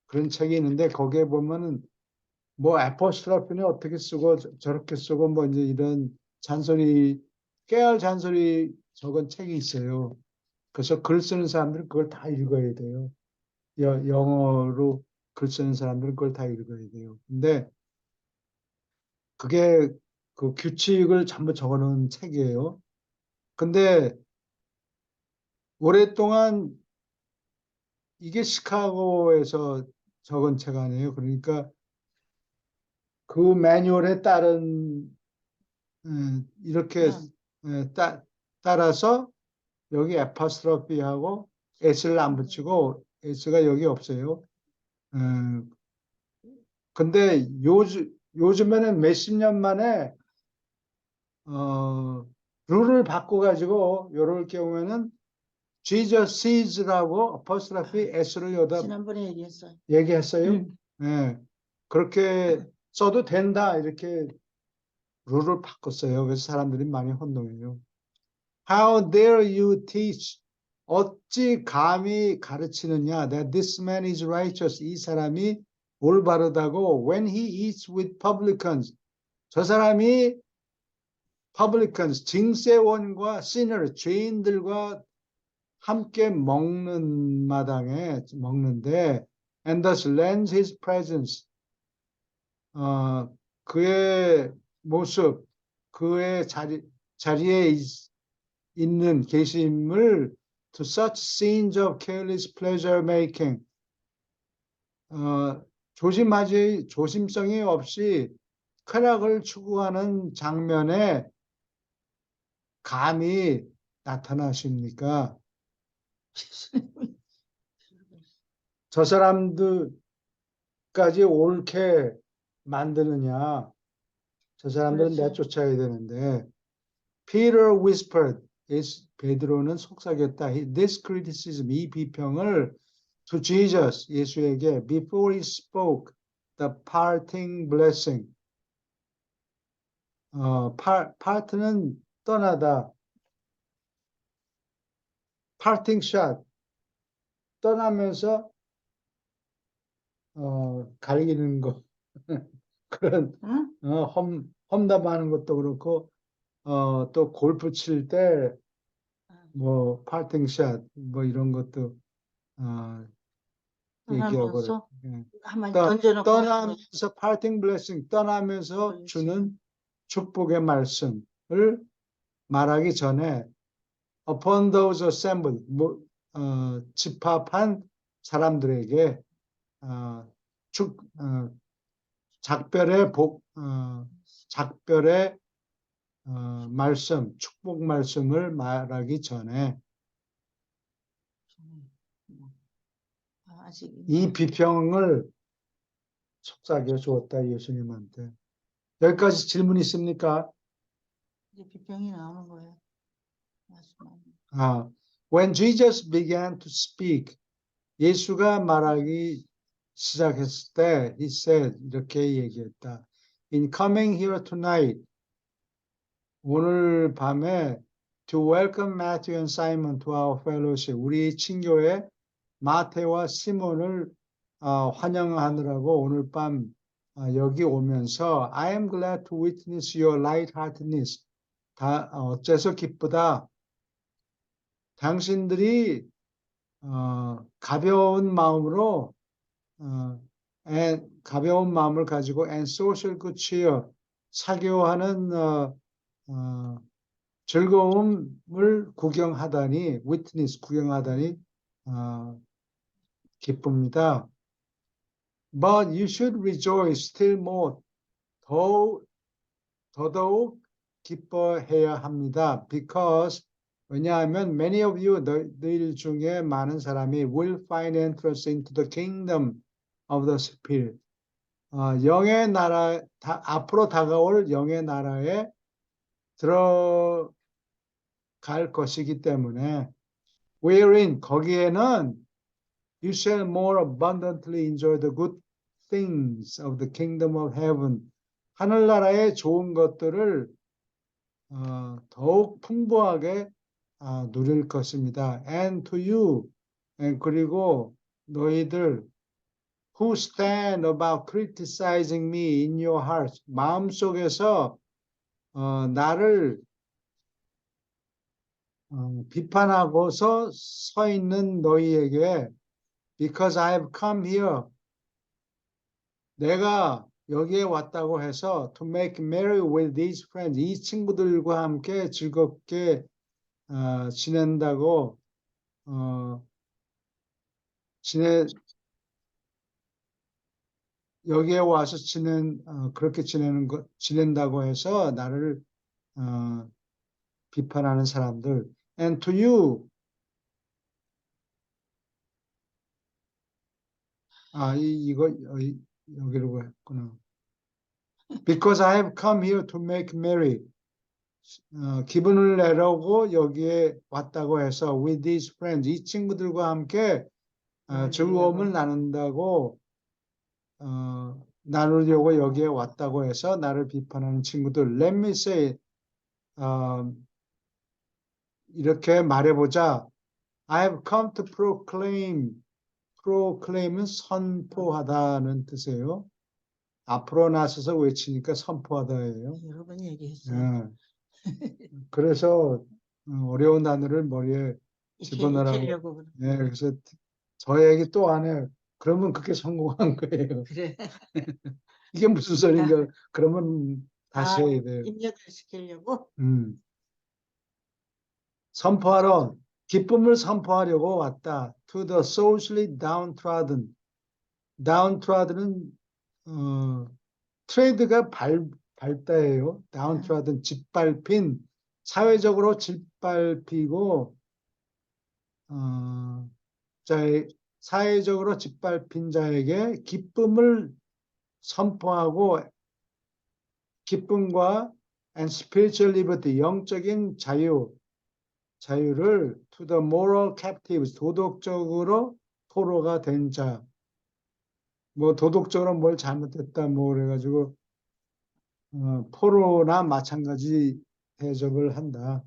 그런 책이 있는데 거기에 보면은 뭐 애포스트로피는 어떻게 쓰고 저렇게 쓰고 뭐 이제 이런 깨알 잔소리 적은 책이 있어요. 그래서 글 쓰는 사람들은 그걸 다 읽어야 돼요. 영어로 글 쓰는 사람들은 그걸 다 읽어야 돼요. 근데 그게 그 규칙을 전부 적어놓은 책이에요. 근데 오랫동안 이게 시카고에서 적은 책 아니에요. 그러니까 그 매뉴얼에 따른 이렇게 따라서 여기 에파스트로피하고 s를 안 붙이고 s가 여기 없어요. 근데 요즘에는 몇십 년 만에 룰을 바꿔가지고 요럴 경우에는 Jesus sees라고 apostrophe s를 여기다 지난번에 얘기했어요. 얘기했어요. 예. 그렇게 써도 된다 이렇게 룰을 바꿨어요. 그래서 사람들이 많이 혼동해요. How dare you teach? 어찌 감히 가르치느냐? That this man is righteous. 이 사람이 올바르다고. When he eats with publicans. 저 사람이 publicans, 징세원과 sinner, 죄인들과 함께 먹는 마당에 먹는데 and thus lends his presence, 그의 모습, 그의 자리에 있는 계심을 to such scenes of careless pleasure making, 조심성이 없이 쾌락을 추구하는 장면에 감히 나타나십니까? 저 사람들까지 옳게 만드느냐? 저 사람들은 그렇죠. 내쫓아야 되는데. Peter whispered, 베드로는 속삭였다. This criticism, 이 비평을 to Jesus, 예수에게 before he spoke the parting blessing. part는 떠나다. parting shot, 떠나면서 갈기는 거. 그런 응? 험담하는 것도 그렇고, 또 골프 칠 때 뭐 parting shot 뭐 이런 것도 얘기하고 그래. 떠나면서 예. 한마디 던져놓고 떠나면서 parting blessing, 떠나면서 그렇지. 주는 축복의 말씀을 말하기 전에 upon those assembled, 집합한 사람들에게 작별의 말씀, 축복 말씀을 말하기 전에 아직 이 비평을 속삭여 주었다, 예수님한테. 여기까지 질문 있습니까? 이제 비평이 나오는 거예요. 말씀하는. When Jesus began to speak, 예수가 말하기 시작했을 때, he said, 이렇게 얘기했다. In coming here tonight, 오늘 밤에 to welcome Matthew and Simon to our fellowship, 우리 친교회 마태와 시몬을 환영하느라고 오늘 밤 여기 오면서 I am glad to witness your lightheartedness. 어째서 기쁘다. 당신들이 가벼운 마음으로 가벼운 마음을 가지고 and social good cheer, 사교하는 즐거움을 구경하다니, witness 구경하다니 기쁩니다. But you should rejoice still more. 더더욱 기뻐해야 합니다. Because 왜냐하면 many of you, 너희들 중에 많은 사람이 will find entrance into the kingdom of the Spirit. 영의 나라, 앞으로 다가올 영의 나라에 들어갈 것이기 때문에 wherein, 거기에는 you shall more abundantly enjoy the good things of the kingdom of heaven. 하늘나라의 좋은 것들을 더욱 풍부하게 누릴 것입니다. And to you, 그리고 너희들 who stand about criticizing me in your hearts, 마음속에서 나를 비판하고서 서 있는 너희에게 because I have come here, 내가 여기에 왔다고 해서 to make merry with these friends, 이 친구들과 함께 즐겁게 지낸다고 여기에 와서 그렇게 지낸다고 해서 나를 비판하는 사람들. And to you, 이거 여기로 했구나. Because I have come here to make merry. 기분을 내려고 여기에 왔다고 해서 with these friends, 이 친구들과 함께 즐거움을 나눈다고 나누려고 여기에 왔다고 해서 나를 비판하는 친구들. Let me say, 이렇게 말해보자. I have come to proclaim. proclaim은 선포하다는 뜻이에요. 앞으로 나서서 외치니까 선포하다예요. 여러 번 얘기했어요. 그래서 어려운 단어를 머리에 집어넣으라고. 익히려고 그러는 네, 거야. 그래서 저 얘기 또 안 해요. 그러면 그게 성공한 거예요. 그래. 이게 무슨 소린가? 그러면 다시 아, 해야 돼요. 입력을 시키려고? 선포하러, 기쁨을 선포하려고 왔다. To the socially downtrodden. downtrodden은 트레이드가 밟다예요. downtrodden, 짓밟힌, 사회적으로 짓밟히고 사회적으로 짓밟힌 자에게 기쁨을 선포하고, 기쁨과 and spiritual liberty, 영적인 자유를 to the moral captives, 도덕적으로 포로가 된 자. 뭐 도덕적으로 뭘 잘못했다 뭐 그래가지고 포로나 마찬가지 대접을 한다.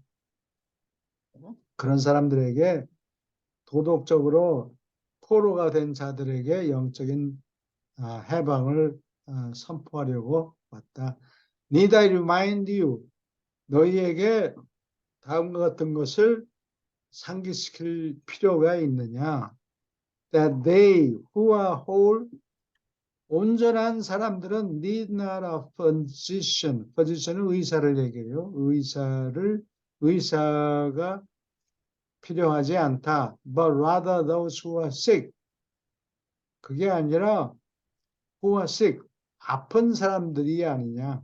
그런 사람들에게, 도덕적으로 포로가 된 자들에게 영적인 해방을 선포하려고 왔다. Need I remind you, 너희에게 다음과 같은 것을 상기시킬 필요가 있느냐? That they who are whole, 온전한 사람들은 need not a physician. physician은 의사를 얘기해요. 의사가 필요하지 않다. But rather those who are sick. 그게 아니라 who are sick. 아픈 사람들이 아니냐.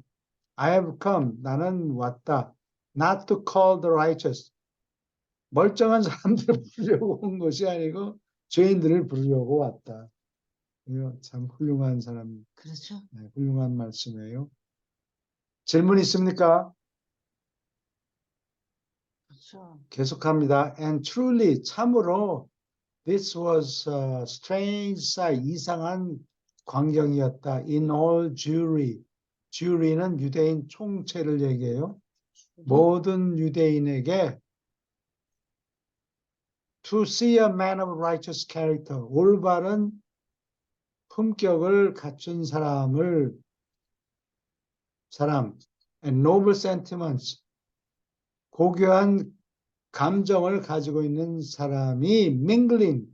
I have come. 나는 왔다. Not to call the righteous. 멀쩡한 사람들을 부르려고 온 것이 아니고 죄인들을 부르려고 왔다. 이거 참 훌륭한 사람, 그렇죠. 네, 훌륭한 말씀이에요. 질문 있습니까? 그렇죠. 계속합니다. And truly, 참으로 this was a strange sight, 이상한 광경이었다. In all Jewry. Jewry는 유대인 총체를 얘기해요. 모든 유대인에게 to see a man of righteous character, 올바른 품격을 갖춘 사람, and noble sentiments, 고귀한 감정을 가지고 있는 사람이 mingling,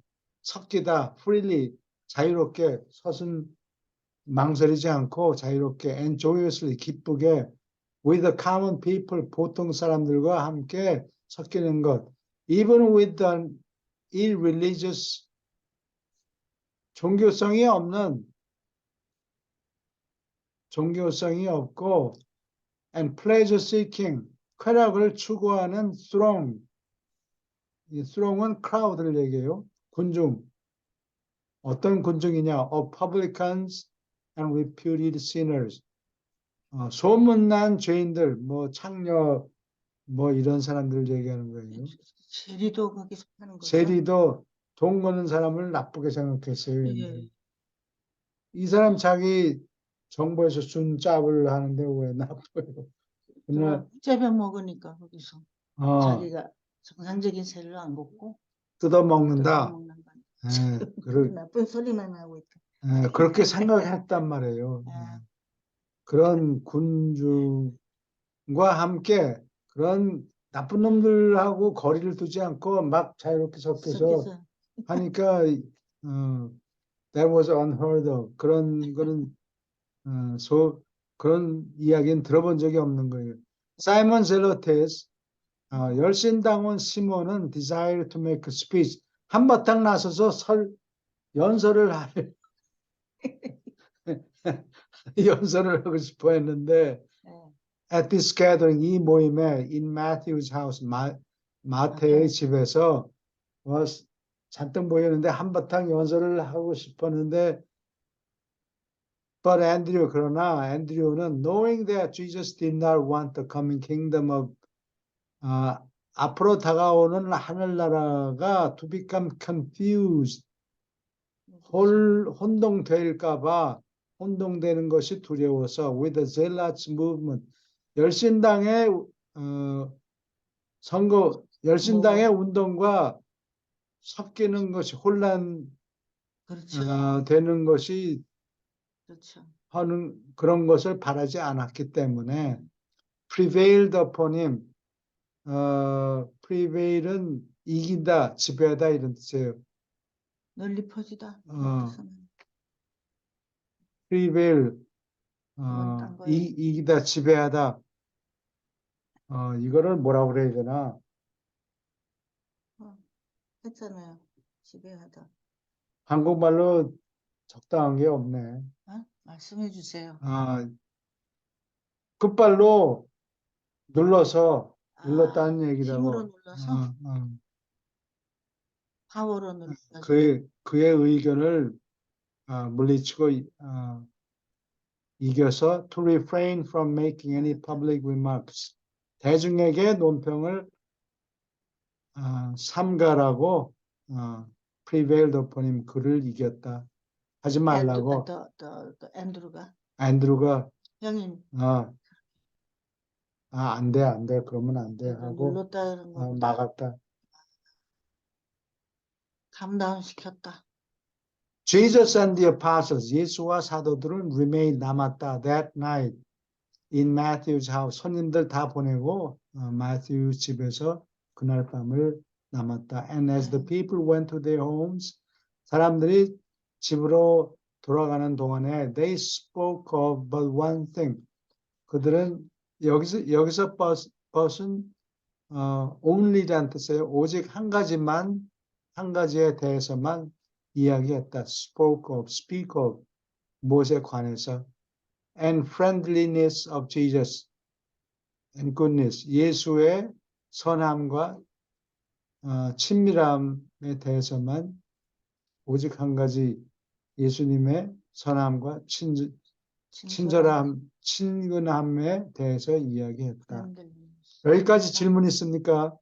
섞이다, freely, 자유롭게, 망설이지 않고 자유롭게, and joyously, 기쁘게, with the common people, 보통 사람들과 함께 섞이는 것, even with the irreligious, 종교성이 없고, and pleasure seeking, 쾌락을 추구하는 throng. 이 throng은 crowd를 얘기해요. 군중. 어떤 군중이냐? Of publicans and reputed sinners. 소문난 죄인들, 뭐 창녀, 뭐 이런 사람들 얘기하는 거예요. 세리도 거기 속하는 거죠. 세리도 돈 거는 사람을 나쁘게 생각했어요. 예. 이 사람 자기 정부에서 준 짭을 하는데 왜 나빠요? 그냥 째벼 먹으니까 거기서 어, 자기가 정상적인 세를 안 걷고 뜯어먹는다. 먹는 거. 나쁜 소리만 하고 있다. 그렇게 생각했단 말이에요. 그런 군중과 함께 그런 나쁜 놈들하고 거리를 두지 않고 막 자유롭게 섞여서 하니까 that was unheard of. 그런 거는 그런 이야기는 들어본 적이 없는 거예요. 사이먼 젤러테스, 열심당원 시몬은 desire to make a speech, 한바탕 나서서 연설을 연설을 하고 싶어 했는데 at this gathering, 이 모임에 in Matthew's house, 마태의 집에서 잔뜩 모였는데 한바탕 연설을 하고 싶었는데 but Andrew, 그러나 앤드류는 knowing that Jesus did not want the coming kingdom of 앞으로 다가오는 하늘나라가 to become confused, 혼동될까봐, 혼동되는 것이 두려워서 with the zealots movement, 열신당의 열신당의 운동과 섞이는 것이 그렇죠. 되는 것이 그렇죠. 하는 그런 것을 바라지 않았기 때문에 prevailed upon him. prevail은 이긴다, 지배하다 이런 뜻이에요. 널리 퍼지다. 어. prevail, 그건 딴 거예요. 이기다, 지배하다. 이거를 뭐라고 그래야 되나? 했잖아요. 지배하다. 한국말로 적당한 게 없네. 말씀해 주세요. 끝발로 눌렀다는 힘으로 얘기라고. 눌러서 파워로 눌러서 그의 의견을 물리치고 이겨서 to refrain from making any public remarks. 대중에게 논평을 삼가라고 prevailed upon him. 그를 이겼다. 하지 말라고. 앤드루가 앤드루가 형님 안 돼, 안 돼. 그러면 안 돼 하고 눌렀다 그런 거 막았다. 감다운 시켰다. Jesus and the apostles, 예수와 사도들은 remained 남았다. That night in Matthew's house. 손님들 다 보내고 마thew 집에서 그날 밤을 남았다. And as the people went to their homes, 사람들이 집으로 돌아가는 동안에 they spoke of but one thing. 그들은 여기서 but은 only란 뜻이에요. 오직 한 가지에 대해서만 이야기했다. spoke of, speak of, 무엇에 관해서. and friendliness of Jesus and goodness. 예수의 선함과 친밀함에 대해서만 오직 한 가지 예수님의 선함과 친근함에 대해서 이야기했다. 여기까지 질문 있습니까?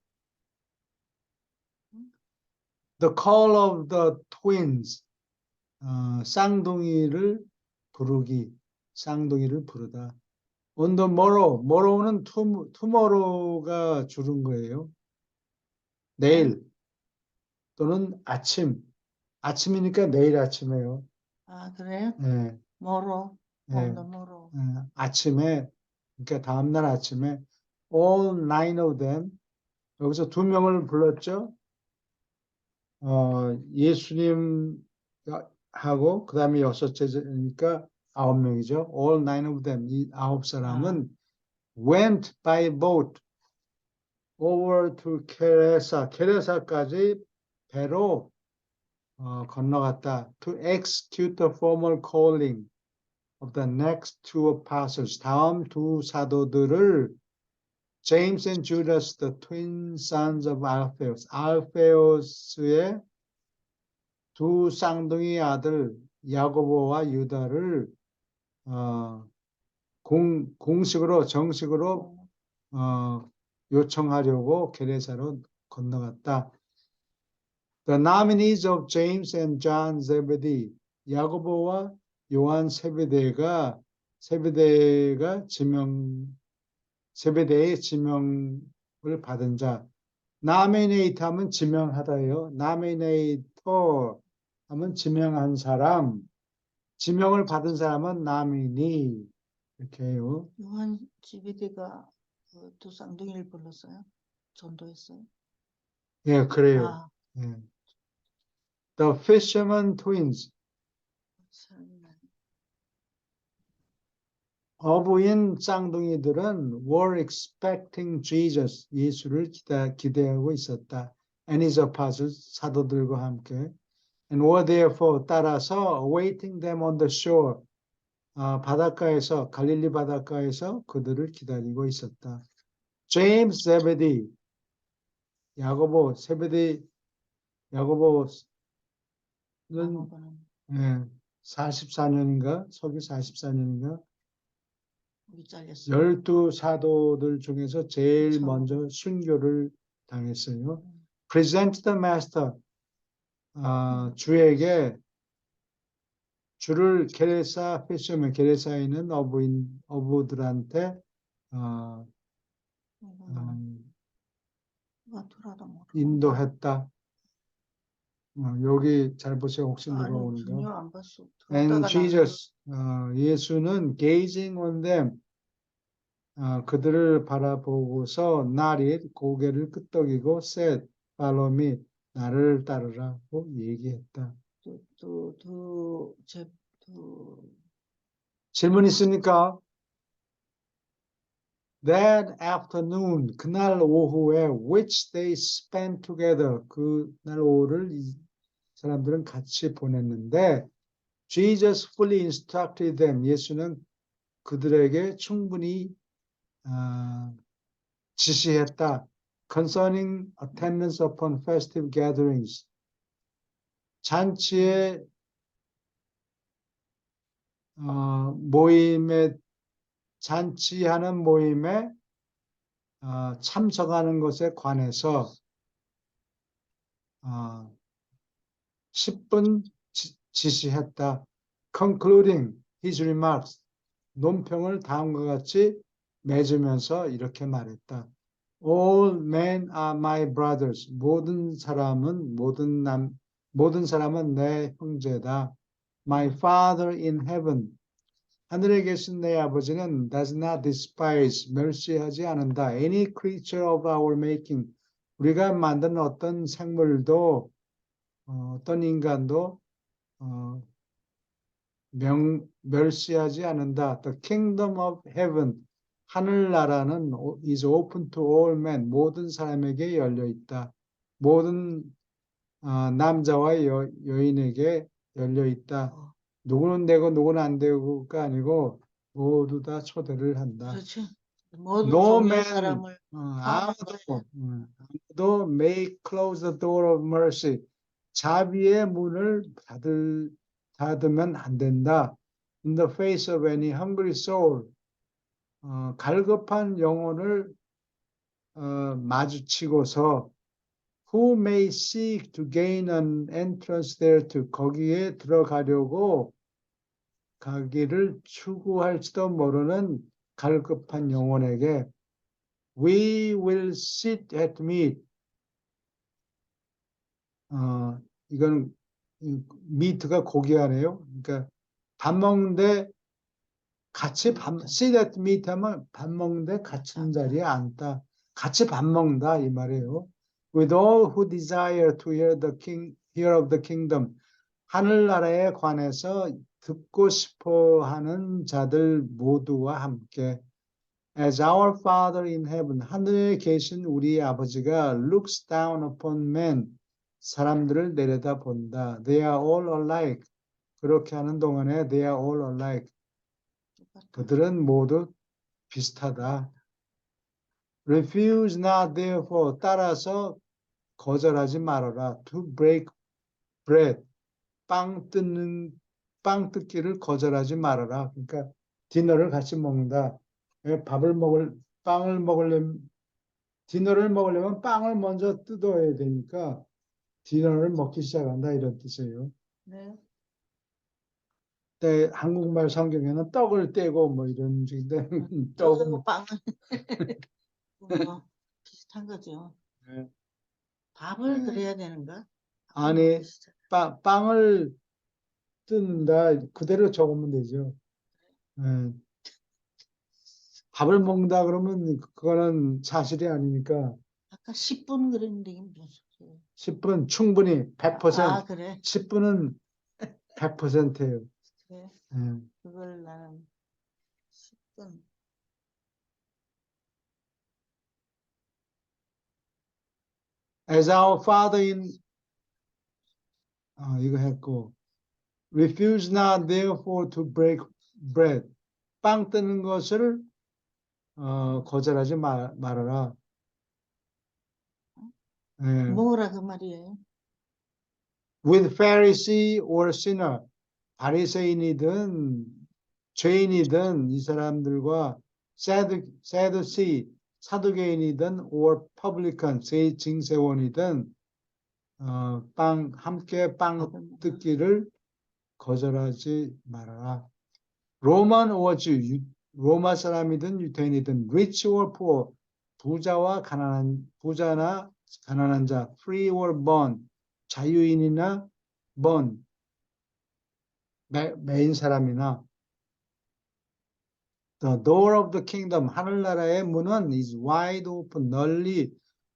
The call of the twins. 쌍둥이를 부르다. On the morrow. morrow는 tomorrow가 줄은 거예요. 내일 또는 아침. 아침이니까 내일 아침이에요. 그래요? 네. morrow. 네. on the morrow. 아침에, 그러니까 다음날 아침에 all nine of them. 여기서 두 명을 불렀죠. 예수님하고 그 다음에 여섯째니까 9명이죠. all nine of them. 이 9사람은 went by boat over to 게레사까지 배로 건너갔다. to execute the formal calling of the next two apostles. 다음 두 사도들을 James and Judas, the twin sons of Alphaeus. 알페오스의 두 쌍둥이 아들 야고보와 유다를 정식으로 요청하려고 게레사로 건너갔다. The nominees of James and John Zebedee. 야고보와 요한 세베대의 지명을 받은 자. nominate 하면 지명하다예요. nominator 하면 지명한 사람. 지명을 받은 사람은 nominee. 이렇게 해요. 요한 지베데가 두 쌍둥이를 불렀어요? 전도했어요? 예, 그래요. 예. The fisherman twins. 어부인 쌍둥이들은 were expecting Jesus. 예수를 기대하고 있었다. And his apostles, 사도들과 함께. And were therefore, 따라서 awaiting them on the shore. 바닷가에서, 갈릴리 바닷가에서 그들을 기다리고 있었다. James Zebedee. 야고보는 44년인가? 서기 44년인가? 12사도들 중에서 제일 먼저 순교를 당했어요. Present the master. 주에게 주를 게레사에 있는 어부들한테 인도했다. 여기 잘 보세요. 혹시 누가 오는 거. And Jesus, 예수는 gazing on them, 그들을 바라보고서 not it, 고개를 끄덕이고 said, follow me, 나를 따르라고 얘기했다. 질문 있습니까? That afternoon, 그날 오후에 which they spent together, 그날 오후를 이 사람들은 같이 보냈는데 Jesus fully instructed them, 예수는 그들에게 충분히 지시했다. Concerning attendance upon festive gatherings, 잔치에 잔치하는 모임에 참석하는 것에 관해서 10분 지시했다. Concluding his remarks, 논평을 다음과 같이 맺으면서 이렇게 말했다. All men are my brothers. 모든 사람은 내 형제다. My Father in heaven, 하늘에 계신 내 아버지는 does not despise, 멸시하지 않는다. Any creature of our making, 우리가 만든 어떤 생물도 어떤 인간도 멸시하지 않는다. The kingdom of heaven, 하늘나라는 is open to all men, 모든 사람에게 열려 있다. 모든 남자와 여인에게 열려 있다. 누구는 되고 누구는 안 되고가 아니고 모두 다 초대를 한다. 그렇죠. 모든 No 종류의 man, 사람을 아무도 may close the door of mercy, 자비의 문을 닫으면 안 된다. In the face of any hungry soul, 갈급한 영혼을 마주치고서 who may seek to gain an entrance thereto, 거기에 들어가려고 가기를 추구할지도 모르는 갈급한 영혼에게 we will sit at meat, 이건 meat가 고기하네요. 그러니까 밥 먹는데 같이 sit at meat 하면 밥 먹는데 같은 자리에 앉다. 같이 밥 먹는다 이 말이에요. With all who desire to hear of the kingdom, 하늘나라에 관해서 듣고 싶어 하는 자들 모두와 함께 As our Father in heaven, 하늘에 계신 우리 아버지가 looks down upon men, 사람들을 내려다 본다. They are all alike. 그렇게 하는 동안에 they are all alike. 그들은 모두 비슷하다. Refuse not therefore, 따라서 거절하지 말아라. To break bread, 빵 뜯기를 거절하지 말아라. 그러니까 디너를 같이 먹는다. 디너를 먹으려면 빵을 먼저 뜯어야 되니까 디너를 먹기 시작한다 이런 뜻이에요. 네. 때 한국말 성경에는 떡을 떼고 뭐 이런 식인데 떡은 빵은 비슷한 거죠. 네. 밥을 그래야 되는가? 아니 빵을 뜯는다 그대로 적으면 되죠. 네. 밥을 먹는다 그러면 그거는 사실이 아니니까 아까 10분 그랬는데 이게 무슨 소리예요? 10분 충분히 100%. 그래. 10분은 100%예요. 그래. 네. 그걸 나는 10분. As our Father in 이거 했고 refuse not therefore to break bread, 빵 뜨는 것을 거절하지 말아라. 뭐라 그 말이에요? With Pharisee or sinner, 바리새인이든 죄인이든 이 사람들과 Sadducee, 사두개인이든 or publican, 징세원이든 함께 빵 뜯기를 거절하지 말아라. Roman or Jew, 로마 사람이든 유대인이든 rich or poor, 부자나 가난한 자, free or bond, 자유인이나 bond, 매인 사람이나 The door of the kingdom, 하늘나라의 문은 is wide open, 널리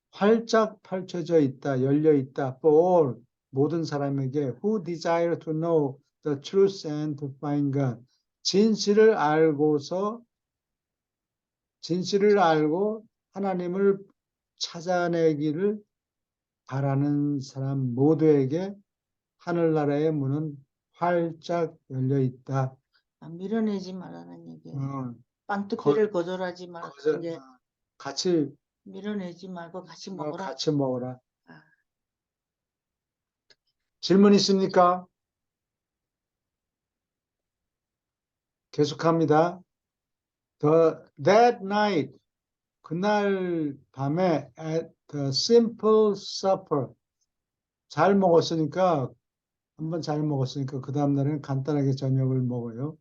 활짝 펼쳐져 있다, 열려 있다. For all, 모든 사람에게 who desire to know the truth and to find God. 진실을 알고 하나님을 찾아내기를 바라는 사람 모두에게 하늘나라의 문은 활짝 열려 있다. 밀어내지 말라는 얘기예요. 어, 빵뜯기를 거절하지 말라는 게 같이 밀어내지 말고 같이 먹어라. 같이 먹어라. 아. 질문 있습니까? 계속합니다. That night, 그날 밤에 at the simple supper, 한번 잘 먹었으니까 그 다음날에는 간단하게 저녁을 먹어요.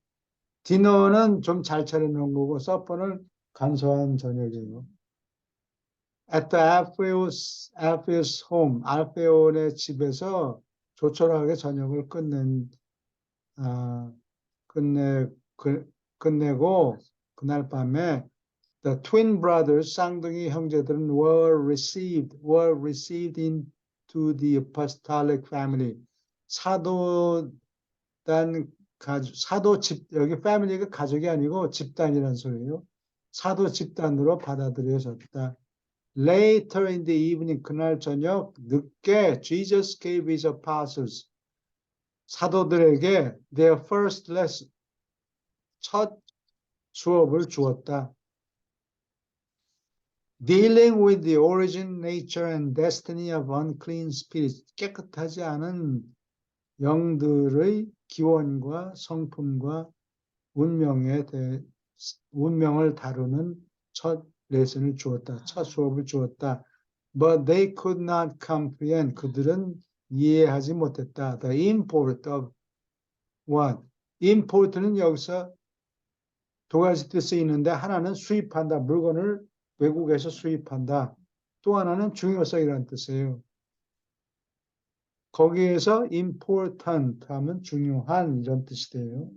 디너는 좀 잘 차려놓은 거고 서퍼는 간소한 저녁이에요. At the Alphaeus home, 알페온의 집에서 조촐하게 저녁을 끝내고 그날 밤에 the twin brothers, 쌍둥이 형제들은 were received into the apostolic family. 여기 family가 가족이 아니고 집단이라는 소리예요. 사도 집단으로 받아들여졌다. Later in the evening, 그날 저녁 늦게 Jesus gave his apostles, 사도들에게 their first lesson, 첫 수업을 주었다. Dealing with the origin, nature, and destiny of unclean spirits, 깨끗하지 않은 영들의 기원과 성품과 운명을 다루는 첫 레슨을 주었다. 첫 수업을 주었다. But they could not comprehend. 그들은 이해하지 못했다. The import of what? import는 여기서 두 가지 뜻이 있는데 하나는 수입한다. 물건을 외국에서 수입한다. 또 하나는 중요성이라는 뜻이에요. 거기에서 important 하면 중요한 이런 뜻이 돼요.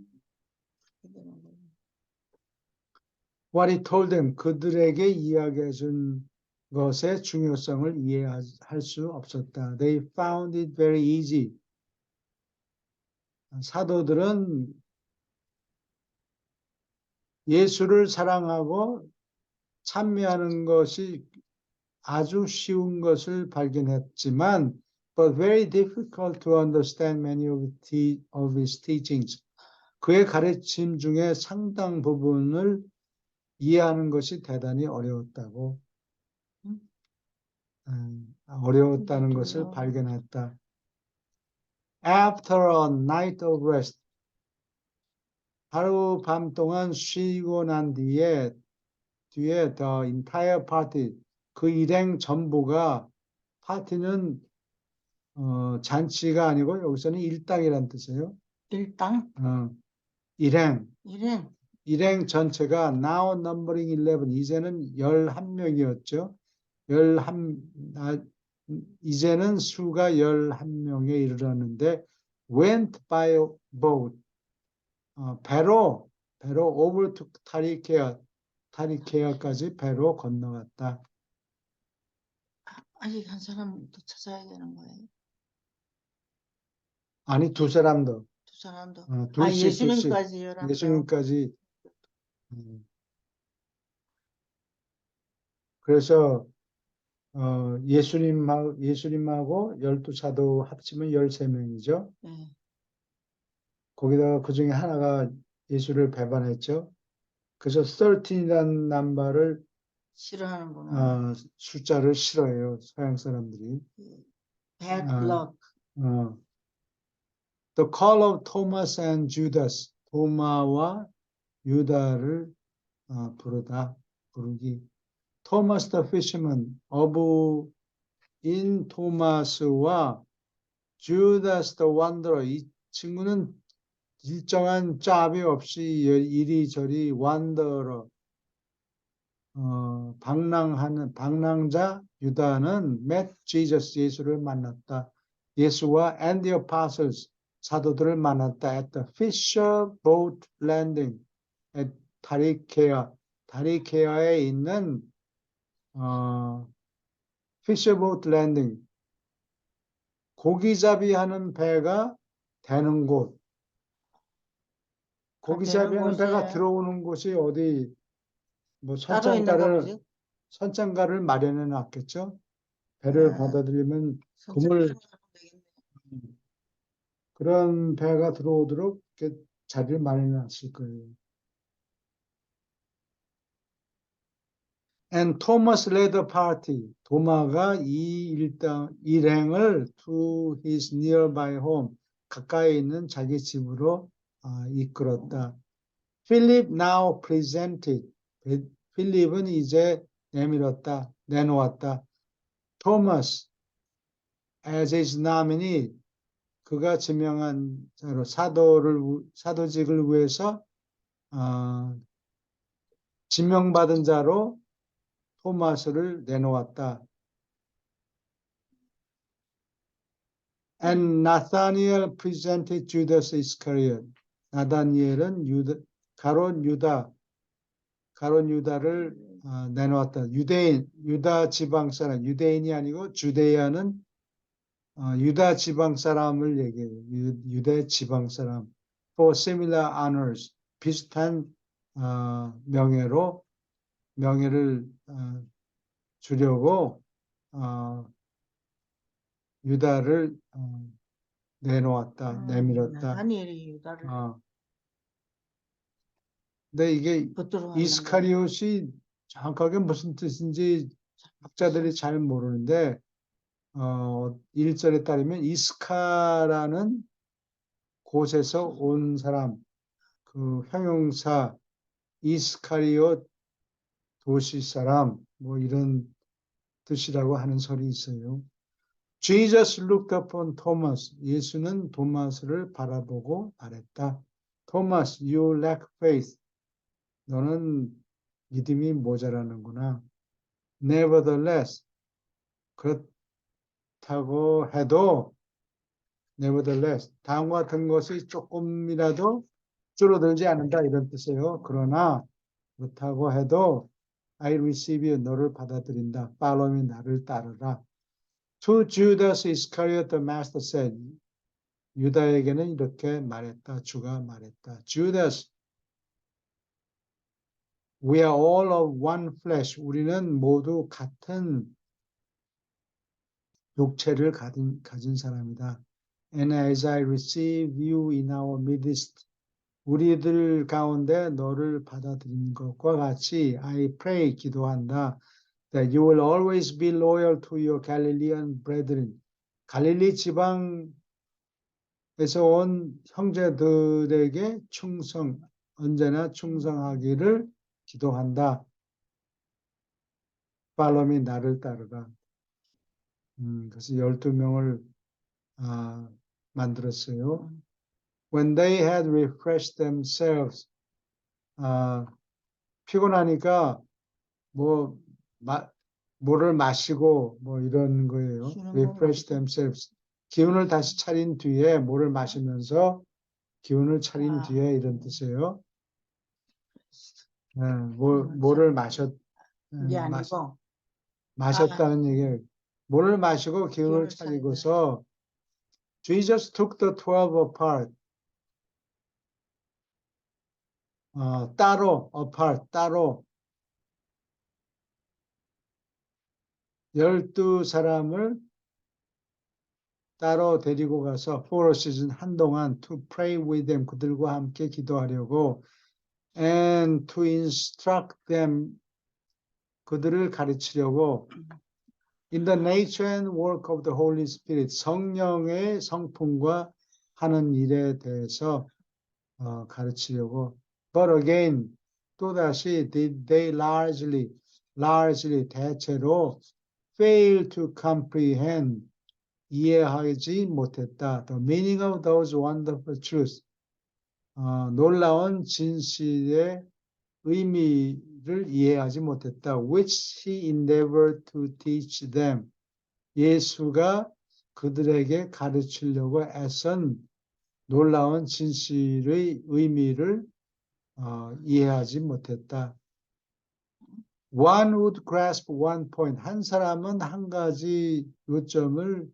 What he told them, 그들에게 이야기해 준 것의 중요성을 이해할 수 없었다. They found it very easy. 사도들은 예수를 사랑하고 찬미하는 것이 아주 쉬운 것을 발견했지만 but very difficult to understand many of his teachings. 그의 가르침 중에 상당 부분을 이해하는 것이 대단히 어려웠다고 어려웠다는 것을 발견했다. After a night of rest, 하루 밤 동안 쉬고 난 뒤에 the entire party, 그 일행 전부가, 파티는 잔치가 아니고 여기서는 일당이라는 뜻이에요. 일당? 일행 전체가 now numbering 11, 이제는 11명이었죠. 이제는 수가 11명에 이르렀는데 went by boat, 배로 over to 타리케아까지 배로 건너갔다. 아직 한 사람 더 찾아야 되는 거예요. 아니 두 사람 더. 두 사람 더. 둘씩, 예수님까지 11명. 예수님까지. 그래서 예수님하고 12사도 합치면 13명이죠. 네. 거기다가 그 중에 하나가 예수를 배반했죠. 그래서 13이라는 넘버를 싫어하는구나. 숫자를 싫어해요. 서양 사람들이. Bad luck. The call of Thomas and Judas, 도마와 유다를 부르기. Thomas the fisherman, 어부인 토마스와 Judas the wanderer, 이 친구는 일정한 짭이 없이 이리저리 wanderer, 방랑자 유다는 met Jesus, 예수를 만났다. 예수와 and the apostles, 사도들을 만났다. At the fisher boat landing, 다리케아에 있는 피셔보트 랜딩, 고기잡이 하는 배가 되는 곳, 고기잡이 되는 하는 배가 곳에 들어오는 곳이 어디, 뭐 따로 있는가 보죠. 선창가를 마련해 놨겠죠. 배를 받아들이면 그물, 그런 배가 들어오도록 이렇게 자리를 마련해 놨을 거예요. And Thomas led the party. 도마가 이 일행을 to his nearby home, 가까이 있는 자기 집으로 이끌었다. Philip now presented. 필립은 이제 내놓았다. Thomas as his nominee, 그가 지명한 자로 사도직을 위해서 지명받은 자로 토마스를 내놓았다. And Nathaniel presented Judas Iscariot. 나다니엘은 가론 유다를 내놓았다. 유다 지방 사람, 유대인이 아니고 주데아는 유다 지방 사람을 얘기해요. 유대 지방 사람. For similar honors, 비슷한 명예를 주려고 유다를 내밀었다. 다니엘이 유다를 근데 이게 붙들어 이스카리옷이 정확하게 무슨 뜻인지 학자들이 잘 모르는데 1절에 따르면 이스카라는 곳에서 온 사람, 그 형용사 이스카리옷 도시 사람, 뭐 이런 뜻이라고 하는 설이 있어요. Jesus looked upon Thomas. 예수는 도마스를 바라보고 말했다. Thomas, you lack faith. 너는 믿음이 모자라는구나. Nevertheless, 그렇다고 해도 nevertheless, 다음과 같은 것이 조금이라도 줄어들지 않는다 이런 뜻이에요. 그러나 그렇다고 해도 I receive you, 너를 받아들인다. Follow me, 나를 따르라. To Judas Iscariot, the master said, 유다에게는 이렇게 말했다. 주가 말했다. Judas, we are all of one flesh. 우리는 모두 같은 육체를 가진 사람이다. And as I receive you in our midst, 우리들 가운데 너를 받아들인 것과 같이 I pray, 기도한다. That you will always be loyal to your Galilean brethren. 갈릴리 지방에서 온 형제들에게 언제나 충성하기를 기도한다. Follow me, 나를 따르라. 그래서 12명을 만들었어요. When they had refreshed themselves, 피곤하니까 뭐를 마시고 뭐 이런 거예요. Refresh themselves. 기운을 다시 차린 뒤에 뭐를 마시면서 기운을 차린 뒤에 이런 뜻이에요. 뭐를 이게 아니고 마셨다는 얘기예요. 뭐를 마시고 기운을 차리고서 Jesus took the 12 apart. 따로 12사람을 따로 데리고 가서 for a season 한동안 to pray with them 그들과 함께 기도하려고 and to instruct them 그들을 가르치려고 in the nature and work of the Holy Spirit 성령의 성품과 하는 일에 대해서 가르치려고 but again 또다시 they largely 대체로 fail to comprehend 이해하지 못했다. The meaning of those wonderful truths. 놀라운 진실의 의미를 이해하지 못했다. Which he endeavored to teach them. 예수가 그들에게 가르치려고 애쓴 놀라운 진실의 의미를 이해하지 못했다. One would grasp one point. 한 사람은 한 가지 요점을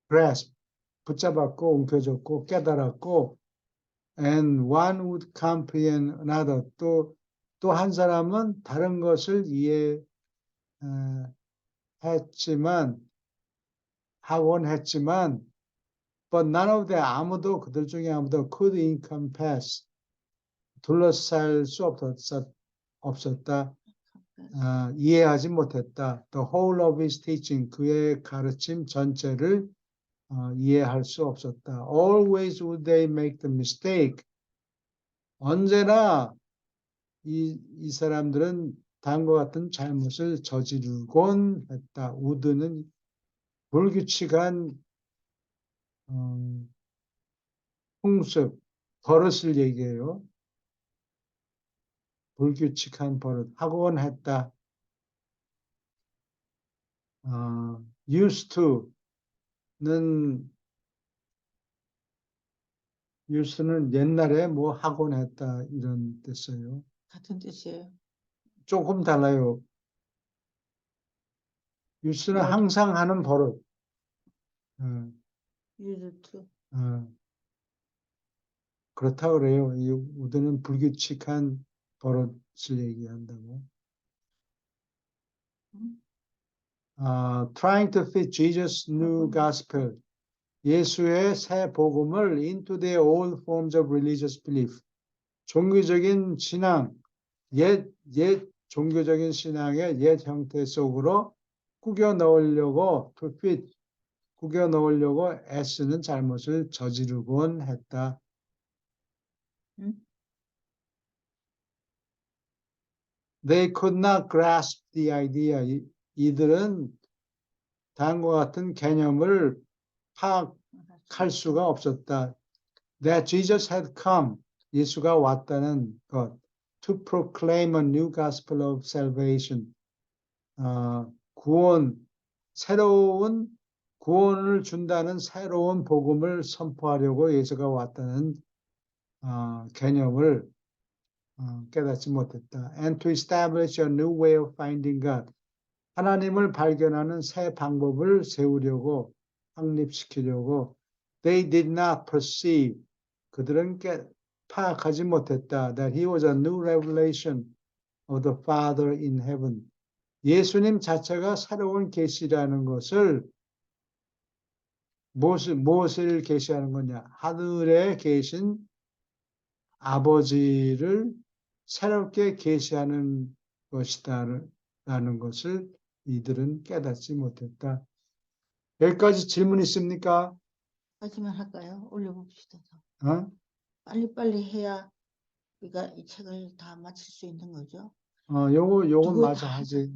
grasp, 붙잡았고, 옮겨줬고, 깨달았고, and one would comprehend another. 또 한 사람은 다른 것을 하곤 했지만, but none of them, 그들 중에 아무도 could encompass, 둘러쌀 수 없었다. 이해하지 못했다. The whole of his teaching, 그의 가르침 전체를 이해할 수 없었다. Always would they make the mistake. 언제나 이 사람들은 다음과 같은 잘못을 저지르곤 했다. would는 불규칙한 풍습, 버릇을 얘기해요. 불규칙한 버릇, 하곤 했다. used to는 옛날에 뭐 하곤 했다 이런 뜻이에요. 같은 뜻이에요. 조금 달라요. used는 항상 하는 버릇. used to. 그렇다고 그래요. 이 would는 불규칙한 버릇을 얘기한다고. Trying to fit Jesus' new gospel. 예수의 새 복음을 into their old forms of religious belief. 종교적인 신앙, 옛 종교적인 신앙의 옛 형태 속으로 꾸겨 넣으려고 애쓰는 잘못을 저지르곤 했다. They could not grasp the idea. 이들은 다음과 같은 개념을 파악할 수가 없었다. That Jesus had come. 예수가 왔다는 것. To proclaim a new gospel of salvation. 새로운 구원을 준다는 새로운 복음을 선포하려고 예수가 왔다는 개념을 깨닫지 못했다. And to establish a new way of finding God. 하나님을 발견하는 새 방법을 세우려고 확립시키려고 they did not perceive. 그들은 파악하지 못했다. That he was a new revelation of the Father in heaven. 예수님 자체가 새로운 계시라는 것을 무엇을 계시하는 거냐? 하늘에 계신 아버지를 새롭게 계시하는 것이다라는 것을 이들은 깨닫지 못했다. 여기까지 질문 있습니까? 하지만 할까요? 올려봅시다. 어? 빨리빨리 해야 우리가 이 책을 다 마칠 수 있는 거죠. 요건 누구 맞아 다 하지.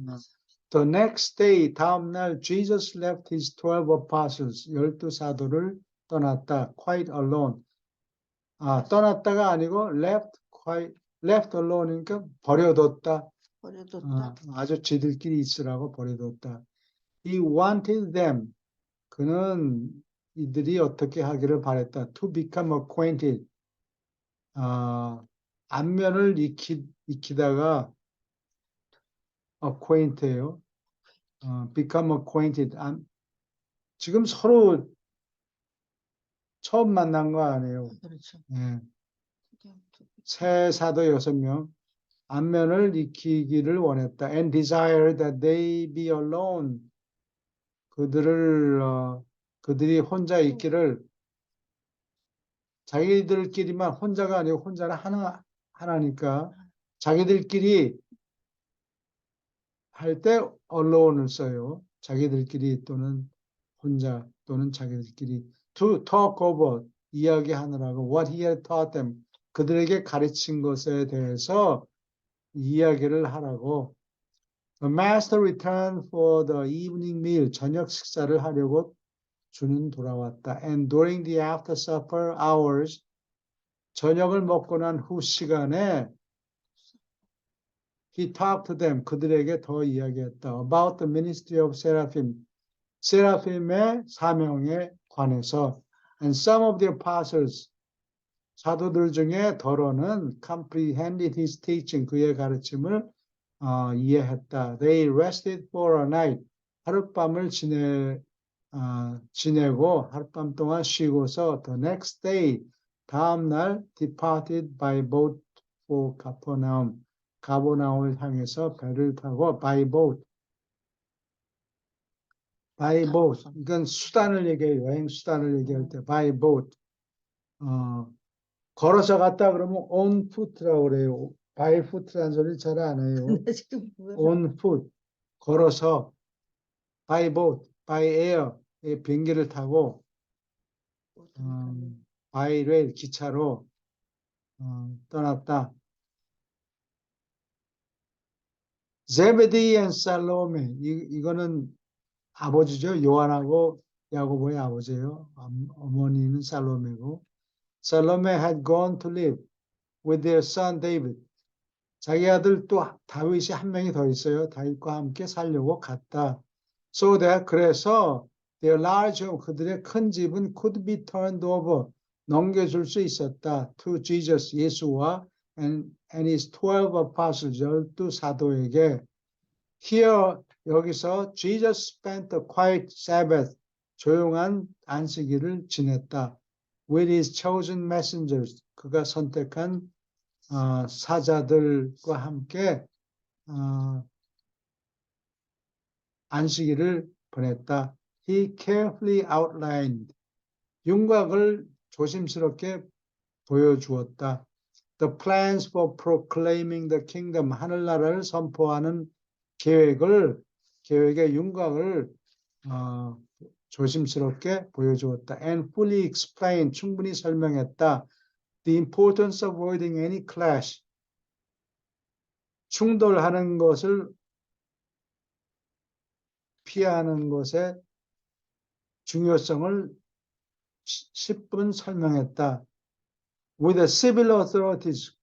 The next day, 다음 날 Jesus left his 12 apostles, 12사도를 떠났다. Quite alone. 떠났다가 아니고 left alone이니까 버려뒀다. 버려뒀다. 아주 지들끼리 있으라고 버려뒀다. He wanted them. 그는 이들이 어떻게 하기를 바랬다. To become acquainted. 안면을 익히다가 acquainted예요. become acquainted. 지금 서로 처음 만난 거 아니에요. 그렇죠. 예. 새 사도 6명. 안면을 익히기를 원했다. And desire that they be alone. 그들이 혼자 있기를 자기들끼리만 혼자가 아니고 혼자는 하나니까 자기들끼리 할 때 alone을 써요. 자기들끼리 또는 혼자 또는 자기들끼리 to talk over 이야기하느라고 what he had taught them 그들에게 가르친 것에 대해서 이야기를 하라고 The master returned for the evening meal 저녁 식사를 하려고 주는 돌아왔다. And during the after supper hours 저녁을 먹고 난 후 시간에 He talked to them. 그들에게 더 이야기했다. About the ministry of seraphim. 세라핌의 사명에 관해서. And some of the apostles. 사도들 중에 더러는 comprehended his teaching, 그의 가르침을 이해했다. They rested for a night. 하룻밤을 지내고 하룻밤 동안 쉬고서 the next day, 다음 날 departed by boat for Capernaum. 가버나움을 향해서 배를 타고 by boat. by boat. 이건 수단을 얘기해요. 여행 수단을 얘기할 때 by boat. 걸어서 갔다 그러면 on foot라고 그래요. by foot라는 소리 잘 안 해요. 나 지금 그거를 on foot. 걸어서 by boat, by air. 비행기를 타고 by rail, 기차로 떠났다. Zebedee and Salome. 이거는 아버지죠. 요한하고 야고보의 아버지예요. 어머니는 살로메고. Salome had gone to live with their son David. 자기 아들 또 다윗이 한 명이 더 있어요. 다윗과 함께 살려고 갔다. So that 그래서 their large home, 그들의 큰 집은 could be turned over, 넘겨줄 수 있었다. To Jesus, 예수와 and his 12 apostles, 12 사도에게. Here, 여기서 Jesus spent a quiet Sabbath, 조용한 안식일을 지냈다. With his chosen messengers, 그가 선택한 사자들과 함께 안식일을 보냈다. He carefully outlined, 윤곽을 조심스럽게 보여주었다. The plans for proclaiming the kingdom, 하늘나라를 선포하는 계획의 윤곽을 조심스럽게 보여주었다. And fully explained, 충분히 설명했다. The importance of avoiding any clash, 충돌하는 것을 피하는 것의 중요성을 10분 설명했다. With the civil authorities,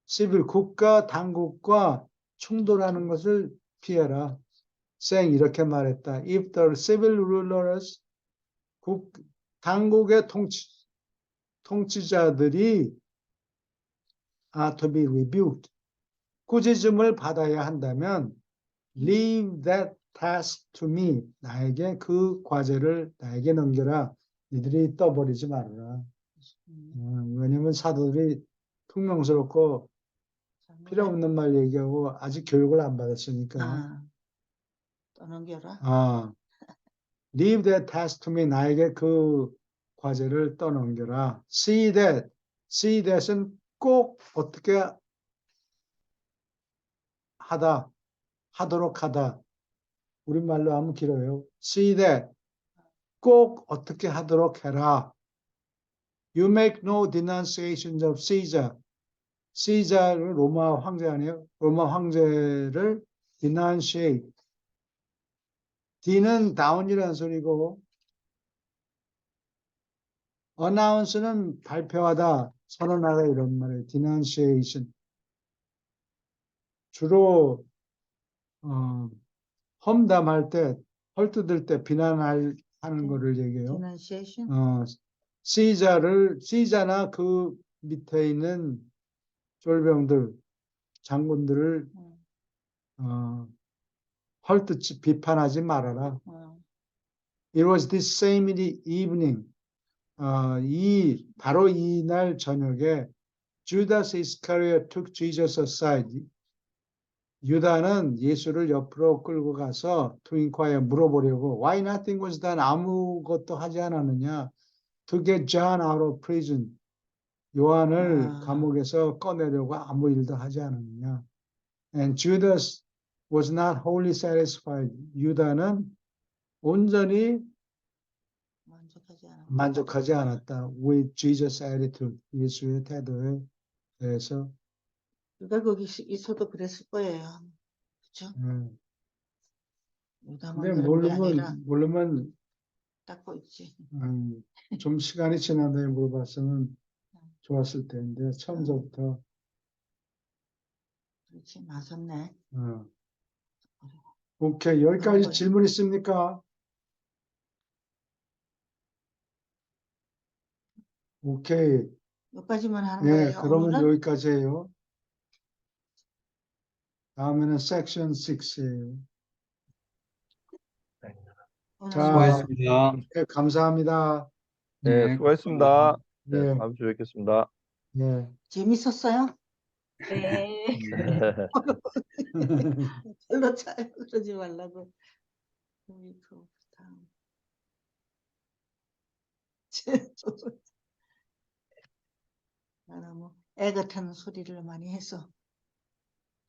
civil 국가 당국과 충돌하는 것을 피해라. saying 이렇게 말했다. If the civil rulers, 당국의 통치자들이 are to be rebuked, 꾸짖음을 받아야 한다면 leave that task to me, 나에게 그 과제를 나에게 넘겨라. 니들이 떠버리지 말아라. 왜냐면 사도들이 퉁명스럽고 필요 없는 말 얘기하고 아직 교육을 안 받았으니까. 떠넘겨라. Leave that task to me, 나에게 그 과제를 떠넘겨라. See that은 꼭 어떻게 하도록 하다. 우리말로 하면 길어요. See that, 꼭 어떻게 하도록 해라. You make no denunciations of Caesar. Caesar은 로마 황제 아니에요? 로마 황제를 denunciate. D는 down이라는 소리고, announce는 발표하다, 선언하다 이런 말이에요. denunciation. 주로 험담할 때, 헐뜯을 때 비난하는 거를 얘기해요. denunciation. 시자나 그 밑에 있는 쫄병들, 장군들을 헐뜯지 비판하지 말아라. It was this same evening. 바로 이날 저녁에 Judas Iscariot took Jesus aside. 유다는 예수를 옆으로 끌고 가서 to inquire, 물어보려고 Why nothing was done? 아무것도 하지 않았느냐? To get John out of prison. 요한을 감옥에서 꺼내려고 아무 일도 하지 않았느냐? And Judas was not wholly satisfied. 유다는 온전히 만족하지 않았다. With Jesus' attitude. 예수의 태도에 대해서. 누가 거기 있어도 그랬을 거예요. 그렇죠? 근데 모르면 닦고 있지. 좀 시간이 지난 다음에 물어봤으면 좋았을 텐데 처음부터. 그렇지, 맞았네. 오케이, 여기까지 질문 있습니까? 오케이. 여기까지만 하는 예, 거예요, 그러면 오늘은? 여기까지 해요. 다음에는 섹션 6이에요. 자, 수고하셨습니다. 예, 감사합니다. 네, 네, 수고하셨습니다. 네, 예, 다음 주에 뵙겠습니다. 예. 재밌었어요? 네. 네. 별로 차요. 그러지 말라고. 우리 그 다음. 나 너무 애 같은 소리를 많이 해서